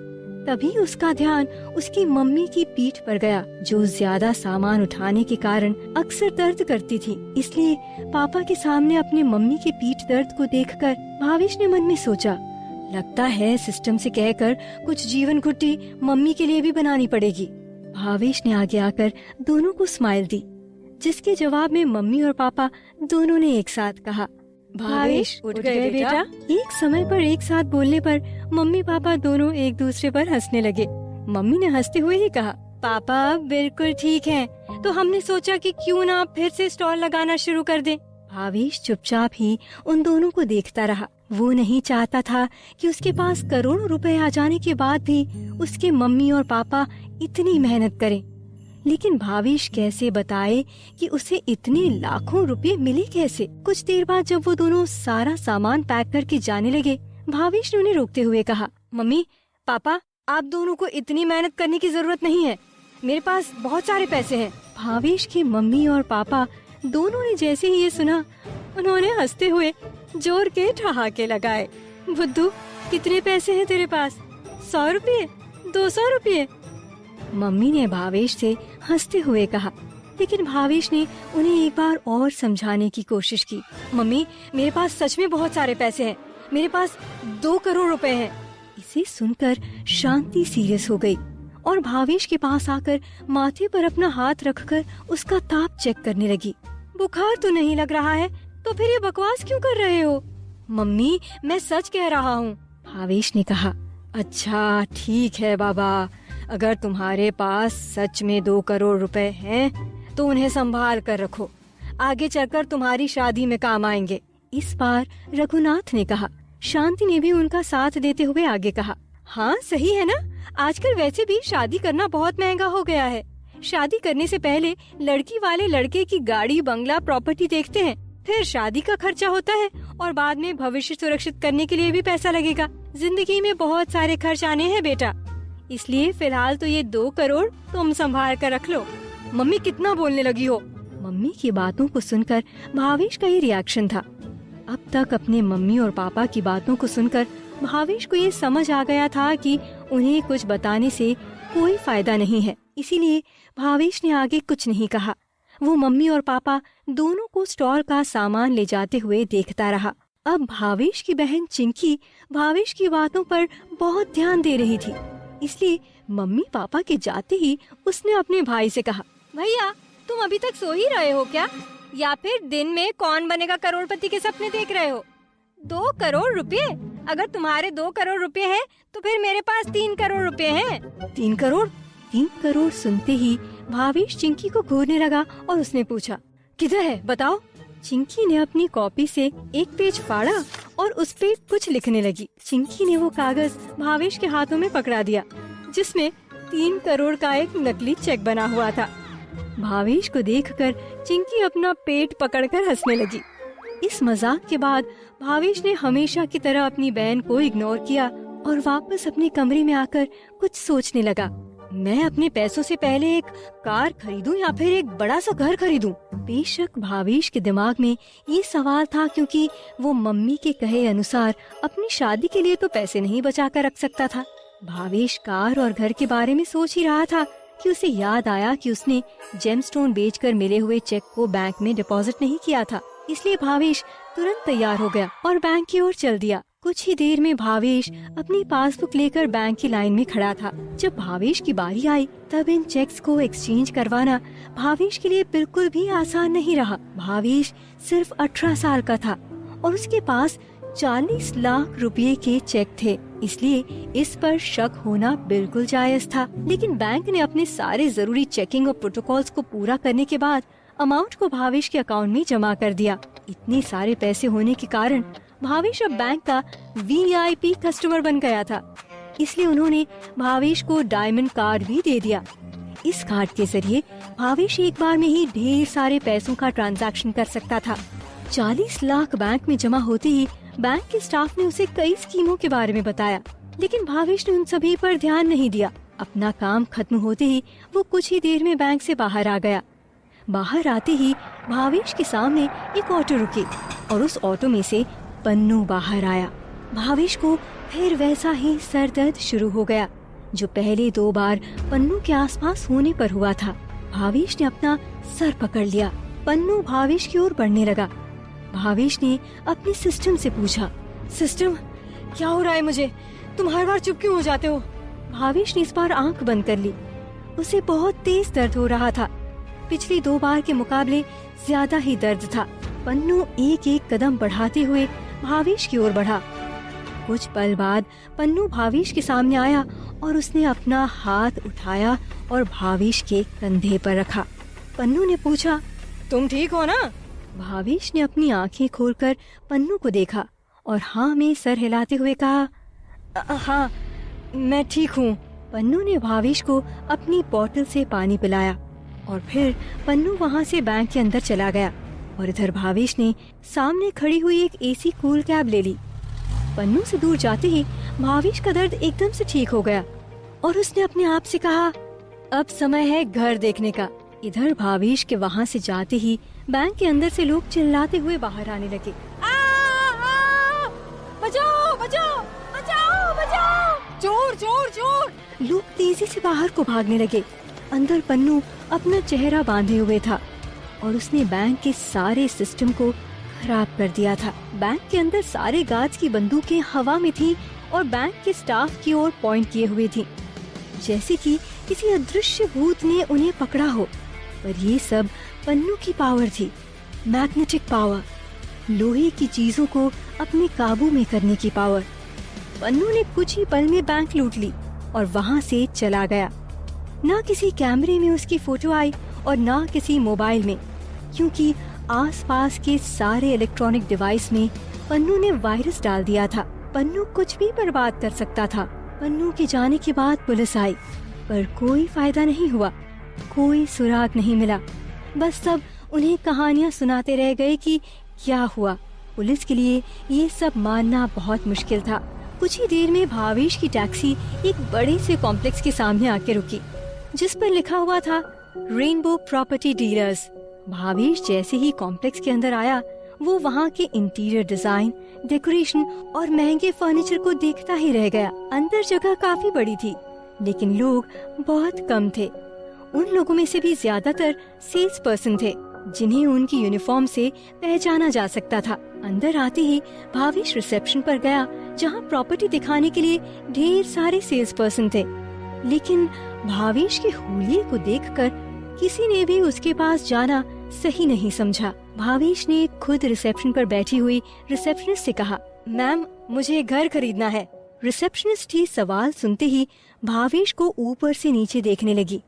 तभी उसका ध्यान उसकी मम्मी की पीठ पर गया, जो ज्यादा सामान उठाने के कारण अक्सर दर्द करती थी। इसलिए पापा के सामने अपने मम्मी के पीठ दर्द को देखकर भावेश ने मन में सोचा, लगता है सिस्टम से कहकर कुछ जीवन घुट्टी मम्मी के लिए भी बनानी पड़ेगी। भावेश ने आगे आकर दोनों को स्माइल दी, जिसके जवाब में मम्मी और पापा दोनों ने एक साथ कहा, भावेश उठ गए बेटा। एक समय पर एक साथ बोलने पर मम्मी पापा दोनों एक दूसरे पर हंसने लगे। मम्मी ने हंसते हुए ही कहा, पापा बिल्कुल ठीक हैं, तो हमने सोचा कि क्यों ना फिर से स्टॉल लगाना शुरू कर दें। भावेश चुपचाप ही उन दोनों को देखता रहा। वो नहीं चाहता था कि उसके पास करोड़ों रुपए आ जाने के बाद भी उसके मम्मी और पापा इतनी मेहनत करें। लेकिन भावेश कैसे बताए कि उसे इतने लाखों रुपए मिले कैसे? कुछ देर बाद जब वो दोनों सारा सामान पैक करके जाने लगे, भावेश ने उन्हें रोकते हुए कहा, मम्मी पापा आप दोनों को इतनी मेहनत करने की जरूरत नहीं है, मेरे पास बहुत सारे पैसे हैं। भावेश के मम्मी और पापा दोनों ने जैसे ही ये सुना, उन्होंने हंसते हुए जोर के ठहाके लगाए। बुद्धू कितने पैसे हैं तेरे पास? 100 रुपये? 200 रुपये? मम्मी ने भावेश से हंसते हुए कहा। लेकिन भावेश ने उन्हें एक बार और समझाने की कोशिश की, मम्मी मेरे पास सच में बहुत सारे पैसे हैं, मेरे पास 2 करोड़ रुपए हैं। इसे सुनकर शांति सीरियस हो गई और भावेश के पास आकर माथे पर अपना हाथ रखकर उसका ताप चेक करने लगी। बुखार तो नहीं लग रहा है, तो फिर ये बकवास क्यों कर रहे हो? मम्मी मैं सच कह रहा हूँ, भावेश ने कहा। अच्छा ठीक है बाबा, अगर तुम्हारे पास सच में 2 करोड़ रुपए हैं तो उन्हें संभाल कर रखो, आगे चलकर तुम्हारी शादी में काम आएंगे। इस बार रघुनाथ ने कहा। शांति ने भी उनका साथ देते हुए आगे कहा, हाँ सही है ना, आजकल वैसे भी शादी करना बहुत महंगा हो गया है। शादी करने से पहले लड़की वाले लड़के की गाड़ी, बंगला, प्रॉपर्टी देखते हैं, फिर शादी का खर्चा होता है और बाद में भविष्य सुरक्षित करने के लिए भी पैसा लगेगा। जिंदगी में बहुत सारे खर्च आने हैं बेटा, इसलिए फिलहाल तो ये 2 करोड़ तुम संभाल कर रख लो। मम्मी कितना बोलने लगी हो। मम्मी की बातों को सुनकर भावेश का ये रिएक्शन था। अब तक अपने मम्मी और पापा की बातों को सुनकर भावेश को ये समझ आ गया था कि उन्हें कुछ बताने से कोई फायदा नहीं है, इसीलिए भावेश ने आगे कुछ नहीं कहा। वो मम्मी और पापा दोनों को स्टॉल का सामान ले जाते हुए देखता रहा। अब भावेश की बहन चिंकी भावेश की बातों पर बहुत ध्यान दे रही थी, इसलिए मम्मी पापा के जाते ही उसने अपने भाई से कहा, भैया तुम अभी तक सो ही रहे हो क्या, या फिर दिन में कौन बनेगा करोड़पति के सपने देख रहे हो? 2 करोड़ रुपए? अगर तुम्हारे 2 करोड़ रुपए हैं तो फिर मेरे पास 3 करोड़ रुपए हैं। 3 करोड़? 3 करोड़ सुनते ही भावेश चिंकी को घूरने लगा और उसने पूछा, किधर है बताओ। चिंकी ने अपनी कॉपी से एक पेज फाड़ा और उस पे कुछ लिखने लगी। चिंकी ने वो कागज भावेश के हाथों में पकड़ा दिया, जिसमें 3 करोड़ का एक नकली चेक बना हुआ था। भावेश को देखकर चिंकी अपना पेट पकड़कर हंसने लगी। इस मजाक के बाद भावेश ने हमेशा की तरह अपनी बहन को इग्नोर किया और वापस अपने कमरे में आकर कुछ सोचने लगा। मैं अपने पैसों से पहले एक कार खरीदूं या फिर एक बड़ा सा घर खरीदूं? बेशक भावेश के दिमाग में ये सवाल था, क्योंकि वो मम्मी के कहे अनुसार अपनी शादी के लिए तो पैसे नहीं बचा कर रख सकता था। भावेश कार और घर के बारे में सोच ही रहा था कि उसे याद आया कि उसने जेमस्टोन बेचकर मिले हुए चेक को बैंक में डिपॉजिट नहीं किया था। इसलिए भावेश तुरंत तैयार हो गया और बैंक की ओर चल दिया। कुछ ही देर में भावेश अपनी पासबुक लेकर बैंक की लाइन में खड़ा था। जब भावेश की बारी आई तब इन चेक्स को एक्सचेंज करवाना भावेश के लिए बिल्कुल भी आसान नहीं रहा। भावेश सिर्फ 18 साल का था और उसके पास 40 लाख रुपए के चेक थे, इसलिए इस पर शक होना बिल्कुल जायज था। लेकिन बैंक ने अपने सारे जरूरी चेकिंग और प्रोटोकॉल्स को पूरा करने के बाद अमाउंट को भावेश के अकाउंट में जमा कर दिया। इतने सारे पैसे होने के कारण भावेश अब बैंक का VIP कस्टमर बन गया था, इसलिए उन्होंने भावेश को डायमंड कार्ड भी दे दिया। इस कार्ड के जरिए भावेश एक बार में ही ढेर सारे पैसों का ट्रांजैक्शन कर सकता था। 40 लाख बैंक में जमा होते ही बैंक के स्टाफ ने उसे कई स्कीमों के बारे में बताया, लेकिन भावेश ने उन सभी पर ध्यान नहीं दिया। अपना काम खत्म होते ही वो कुछ ही देर में बैंक से बाहर आ गया। बाहर आते ही भावेश के सामने एक ऑटो रुकी और उस ऑटो में से पन्नू बाहर आया। भावेश को फिर वैसा ही सर दर्द शुरू हो गया जो पहले 2 बार पन्नू के आसपास होने पर हुआ था। भावेश ने अपना सर पकड़ लिया। पन्नू भावेश की ओर बढ़ने लगा। भावेश ने अपने सिस्टम से पूछा, सिस्टम क्या हो रहा है मुझे? तुम हर बार चुप क्यों हो जाते हो? भावेश ने इस बार आंख बंद कर ली। उसे बहुत तेज दर्द हो रहा था। पिछली 2 बार के मुकाबले ज्यादा ही दर्द था। पन्नू एक एक कदम बढ़ाते हुए भावेश की ओर बढ़ा। कुछ पल बाद पन्नू भावेश के सामने आया और उसने अपना हाथ उठाया और भावेश के कंधे पर रखा। पन्नू ने पूछा, तुम ठीक हो ना? भावेश ने अपनी आंखें खोलकर पन्नू को देखा और हाँ में सर हिलाते हुए कहा, हाँ मैं ठीक हूँ। पन्नू ने भावेश को अपनी बोतल से पानी पिलाया और फिर पन्नू वहाँ से बैंक के अंदर चला गया और इधर भावेश ने सामने खड़ी हुई एक AC कूल कैब ले ली। पन्नू से दूर जाते ही भावेश का दर्द एकदम से ठीक हो गया और उसने अपने आप से कहा, अब समय है घर देखने का। इधर भावेश के वहाँ से जाते ही बैंक के अंदर से लोग चिल्लाते हुए बाहर आने लगे, बचाओ बचाओ बचाओ बचाओ, चोर चोर चोर। लोग तेजी से बाहर को भागने लगे। अंदर पन्नू अपना चेहरा बांधे हुए था और उसने बैंक के सारे सिस्टम को खराब कर दिया था। बैंक के अंदर सारे गार्ड्स की बंदूकें हवा में थी और बैंक के स्टाफ की ओर पॉइंट किए हुए थी, जैसे कि किसी अदृश्य भूत ने उन्हें पकड़ा हो। पर ये सब पन्नू की पावर थी, मैग्नेटिक पावर, लोहे की चीजों को अपने काबू में करने की पावर। पन्नू ने कुछ ही पल में बैंक लूट ली और वहाँ से चला गया। ना किसी कैमरे में उसकी फोटो आई और ना किसी मोबाइल में, क्योंकि आसपास के सारे इलेक्ट्रॉनिक डिवाइस में पन्नू ने वायरस डाल दिया था। पन्नू कुछ भी बर्बाद कर सकता था। पन्नू के जाने के बाद पुलिस आई, पर कोई फायदा नहीं हुआ, कोई सुराग नहीं मिला। बस सब उन्हें कहानियाँ सुनाते रह गए कि क्या हुआ। पुलिस के लिए ये सब मानना बहुत मुश्किल था। कुछ ही देर में भावेश की टैक्सी एक बड़े से कॉम्प्लेक्स के सामने आके रुकी, जिस पर लिखा हुआ था रेनबो प्रॉपर्टी डीलर्स। भावेश जैसे ही कॉम्प्लेक्स के अंदर आया, वो वहाँ के इंटीरियर डिजाइन, डेकोरेशन और महंगे फर्नीचर को देखता ही रह गया। अंदर जगह काफी बड़ी थी, लेकिन लोग बहुत कम थे। उन लोगों में से भी ज्यादातर सेल्स पर्सन थे, जिन्हें उनकी यूनिफॉर्म से पहचाना जा सकता था। अंदर आते ही भावेश रिसेप्शन पर गया, जहाँ प्रॉपर्टी दिखाने के लिए ढेर सारे सेल्स पर्सन थे। लेकिन भावेश के हुलिये को देखकर किसी ने भी उसके पास जाना सही नहीं समझा। भावेश ने खुद रिसेप्शन पर बैठी हुई रिसेप्शनिस्ट से कहा, मैम मुझे घर खरीदना है। रिसेप्शनिस्ट ही सवाल सुनते ही भावेश को ऊपर से नीचे देखने लगी।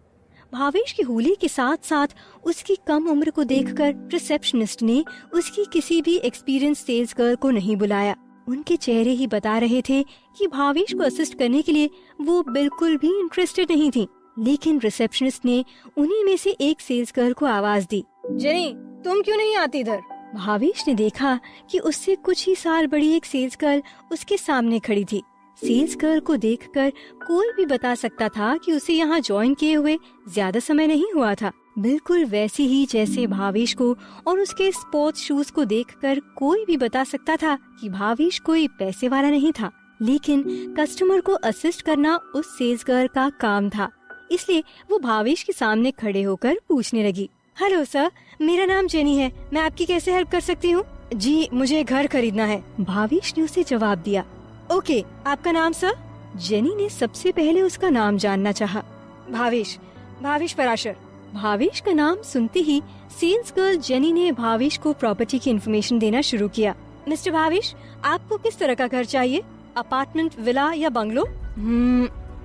भावेश की हुलिये के साथ साथ उसकी कम उम्र को देखकर रिसेप्शनिस्ट ने उसकी किसी भी एक्सपीरियंस सेल्स गर्ल को नहीं बुलाया। उनके चेहरे ही बता रहे थे कि भावेश को असिस्ट करने के लिए वो बिल्कुल भी इंटरेस्टेड नहीं थी। लेकिन रिसेप्शनिस्ट ने उन्हीं में से एक सेल्स गर्ल को आवाज दी, जेनी तुम क्यों नहीं आती इधर? भावेश ने देखा कि उससे कुछ ही साल बड़ी एक सेल्स गर्ल उसके सामने खड़ी थी। सेल्स गर्ल को देखकर कोई भी बता सकता था कि उसे यहाँ ज्वाइन किए हुए ज्यादा समय नहीं हुआ था। बिल्कुल वैसी ही जैसे भावेश को और उसके स्पोर्ट्स शूज को देखकर कोई भी बता सकता था कि भावेश कोई पैसे वाला नहीं था। लेकिन कस्टमर को असिस्ट करना उस सेल्स गर्ल का काम था, इसलिए वो भावेश के सामने खड़े होकर पूछने लगी, हेलो सर, मेरा नाम जेनी है, मैं आपकी कैसे हेल्प कर सकती हूँ? जी मुझे घर खरीदना है, भावेश ने उसे जवाब दिया। ओके, आपका नाम सर? जेनी ने सबसे पहले उसका नाम जानना चाहा। भावेश पराशर। भावेश का नाम सुनते ही सेल्स गर्ल जेनी ने भावेश को प्रॉपर्टी की इन्फॉर्मेशन देना शुरू किया। मिस्टर भावेश, आपको किस तरह का घर चाहिए? अपार्टमेंट, विला या बंगलो?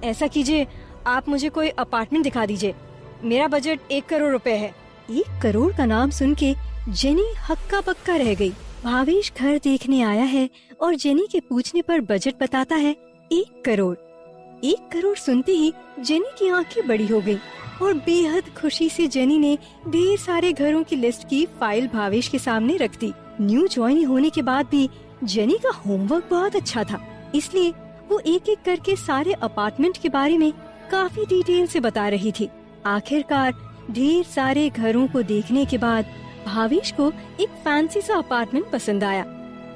ऐसा कीजिए, आप मुझे कोई अपार्टमेंट दिखा दीजिए। मेरा बजट 1 करोड़ रुपए है। 1 करोड़ का नाम सुन के जेनी हक्का बक्का रह गई। भावेश घर देखने आया है और जेनी के पूछने पर बजट बताता है 1 करोड़। 1 करोड़ सुनते ही जेनी की आंखें बड़ी हो गई और बेहद खुशी से जेनी ने ढेर सारे घरों की लिस्ट की फाइल भावेश के सामने रख दी। न्यू ज्वाइन होने के बाद भी जेनी का होमवर्क बहुत अच्छा था, इसलिए वो एक एक करके सारे अपार्टमेंट के बारे में काफी डिटेल से बता रही थी। आखिरकार ढेर सारे घरों को देखने के बाद भावेश को एक फैंसी सा अपार्टमेंट पसंद आया।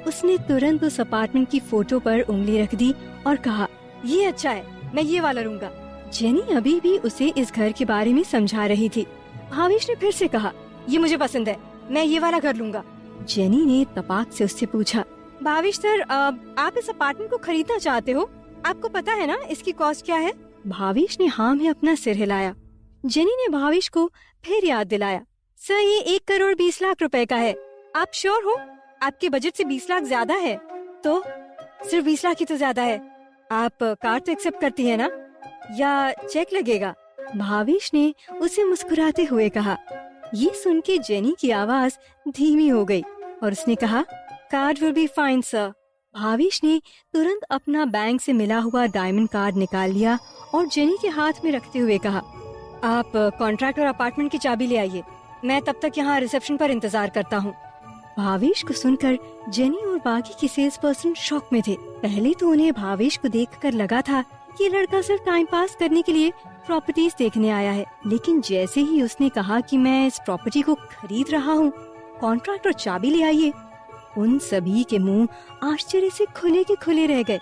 उसने तुरंत उस अपार्टमेंट की फोटो पर उंगली रख दी और कहा, ये अच्छा है, मैं ये वाला लूंगा। जेनी अभी भी उसे इस घर के बारे में समझा रही थी। भावेश ने फिर से कहा, ये मुझे पसंद है, मैं ये वाला घर लूंगा। जेनी ने तपाक से उससे पूछा, भावेश सर, आप इस अपार्टमेंट को खरीदना चाहते हो? आपको पता है ना इसकी कॉस्ट क्या है? भावेश ने हाँ में अपना सिर हिलाया। जेनी ने भावेश को फिर याद दिलाया, सर ये 1 करोड़ 20 लाख रुपए का है। आप श्योर हो? आपके बजट से 20 लाख ज्यादा है? तो सिर्फ 20 लाख ही तो ज्यादा है। आप कार्ड तो एक्सेप्ट करती है ना, या चेक लगेगा? भावेश ने उसे मुस्कुराते हुए कहा। ये सुन के जेनी की आवाज धीमी हो गई और उसने कहा, card will be fine sir. Bhavesh ने तुरंत अपना बैंक से मिला हुआ डायमंड कार्ड निकाल लिया और जेनी के हाथ में रखते हुए कहा, आप कॉन्ट्रैक्ट और अपार्टमेंट की चाबी ले आइए, मैं तब तक यहाँ रिसेप्शन पर इंतजार करता हूँ। भावेश को सुनकर जेनी और बाकी के सेल्स पर्सन शॉक में थे। पहले तो उन्हें भावेश को देखकर लगा था कि लड़का सिर्फ टाइम पास करने के लिए प्रॉपर्टीज देखने आया है, लेकिन जैसे ही उसने कहा कि मैं इस प्रॉपर्टी को खरीद रहा हूँ, कॉन्ट्रैक्ट और चाबी ले आइए, उन सभी के मुंह आश्चर्य से खुले के खुले रह गए।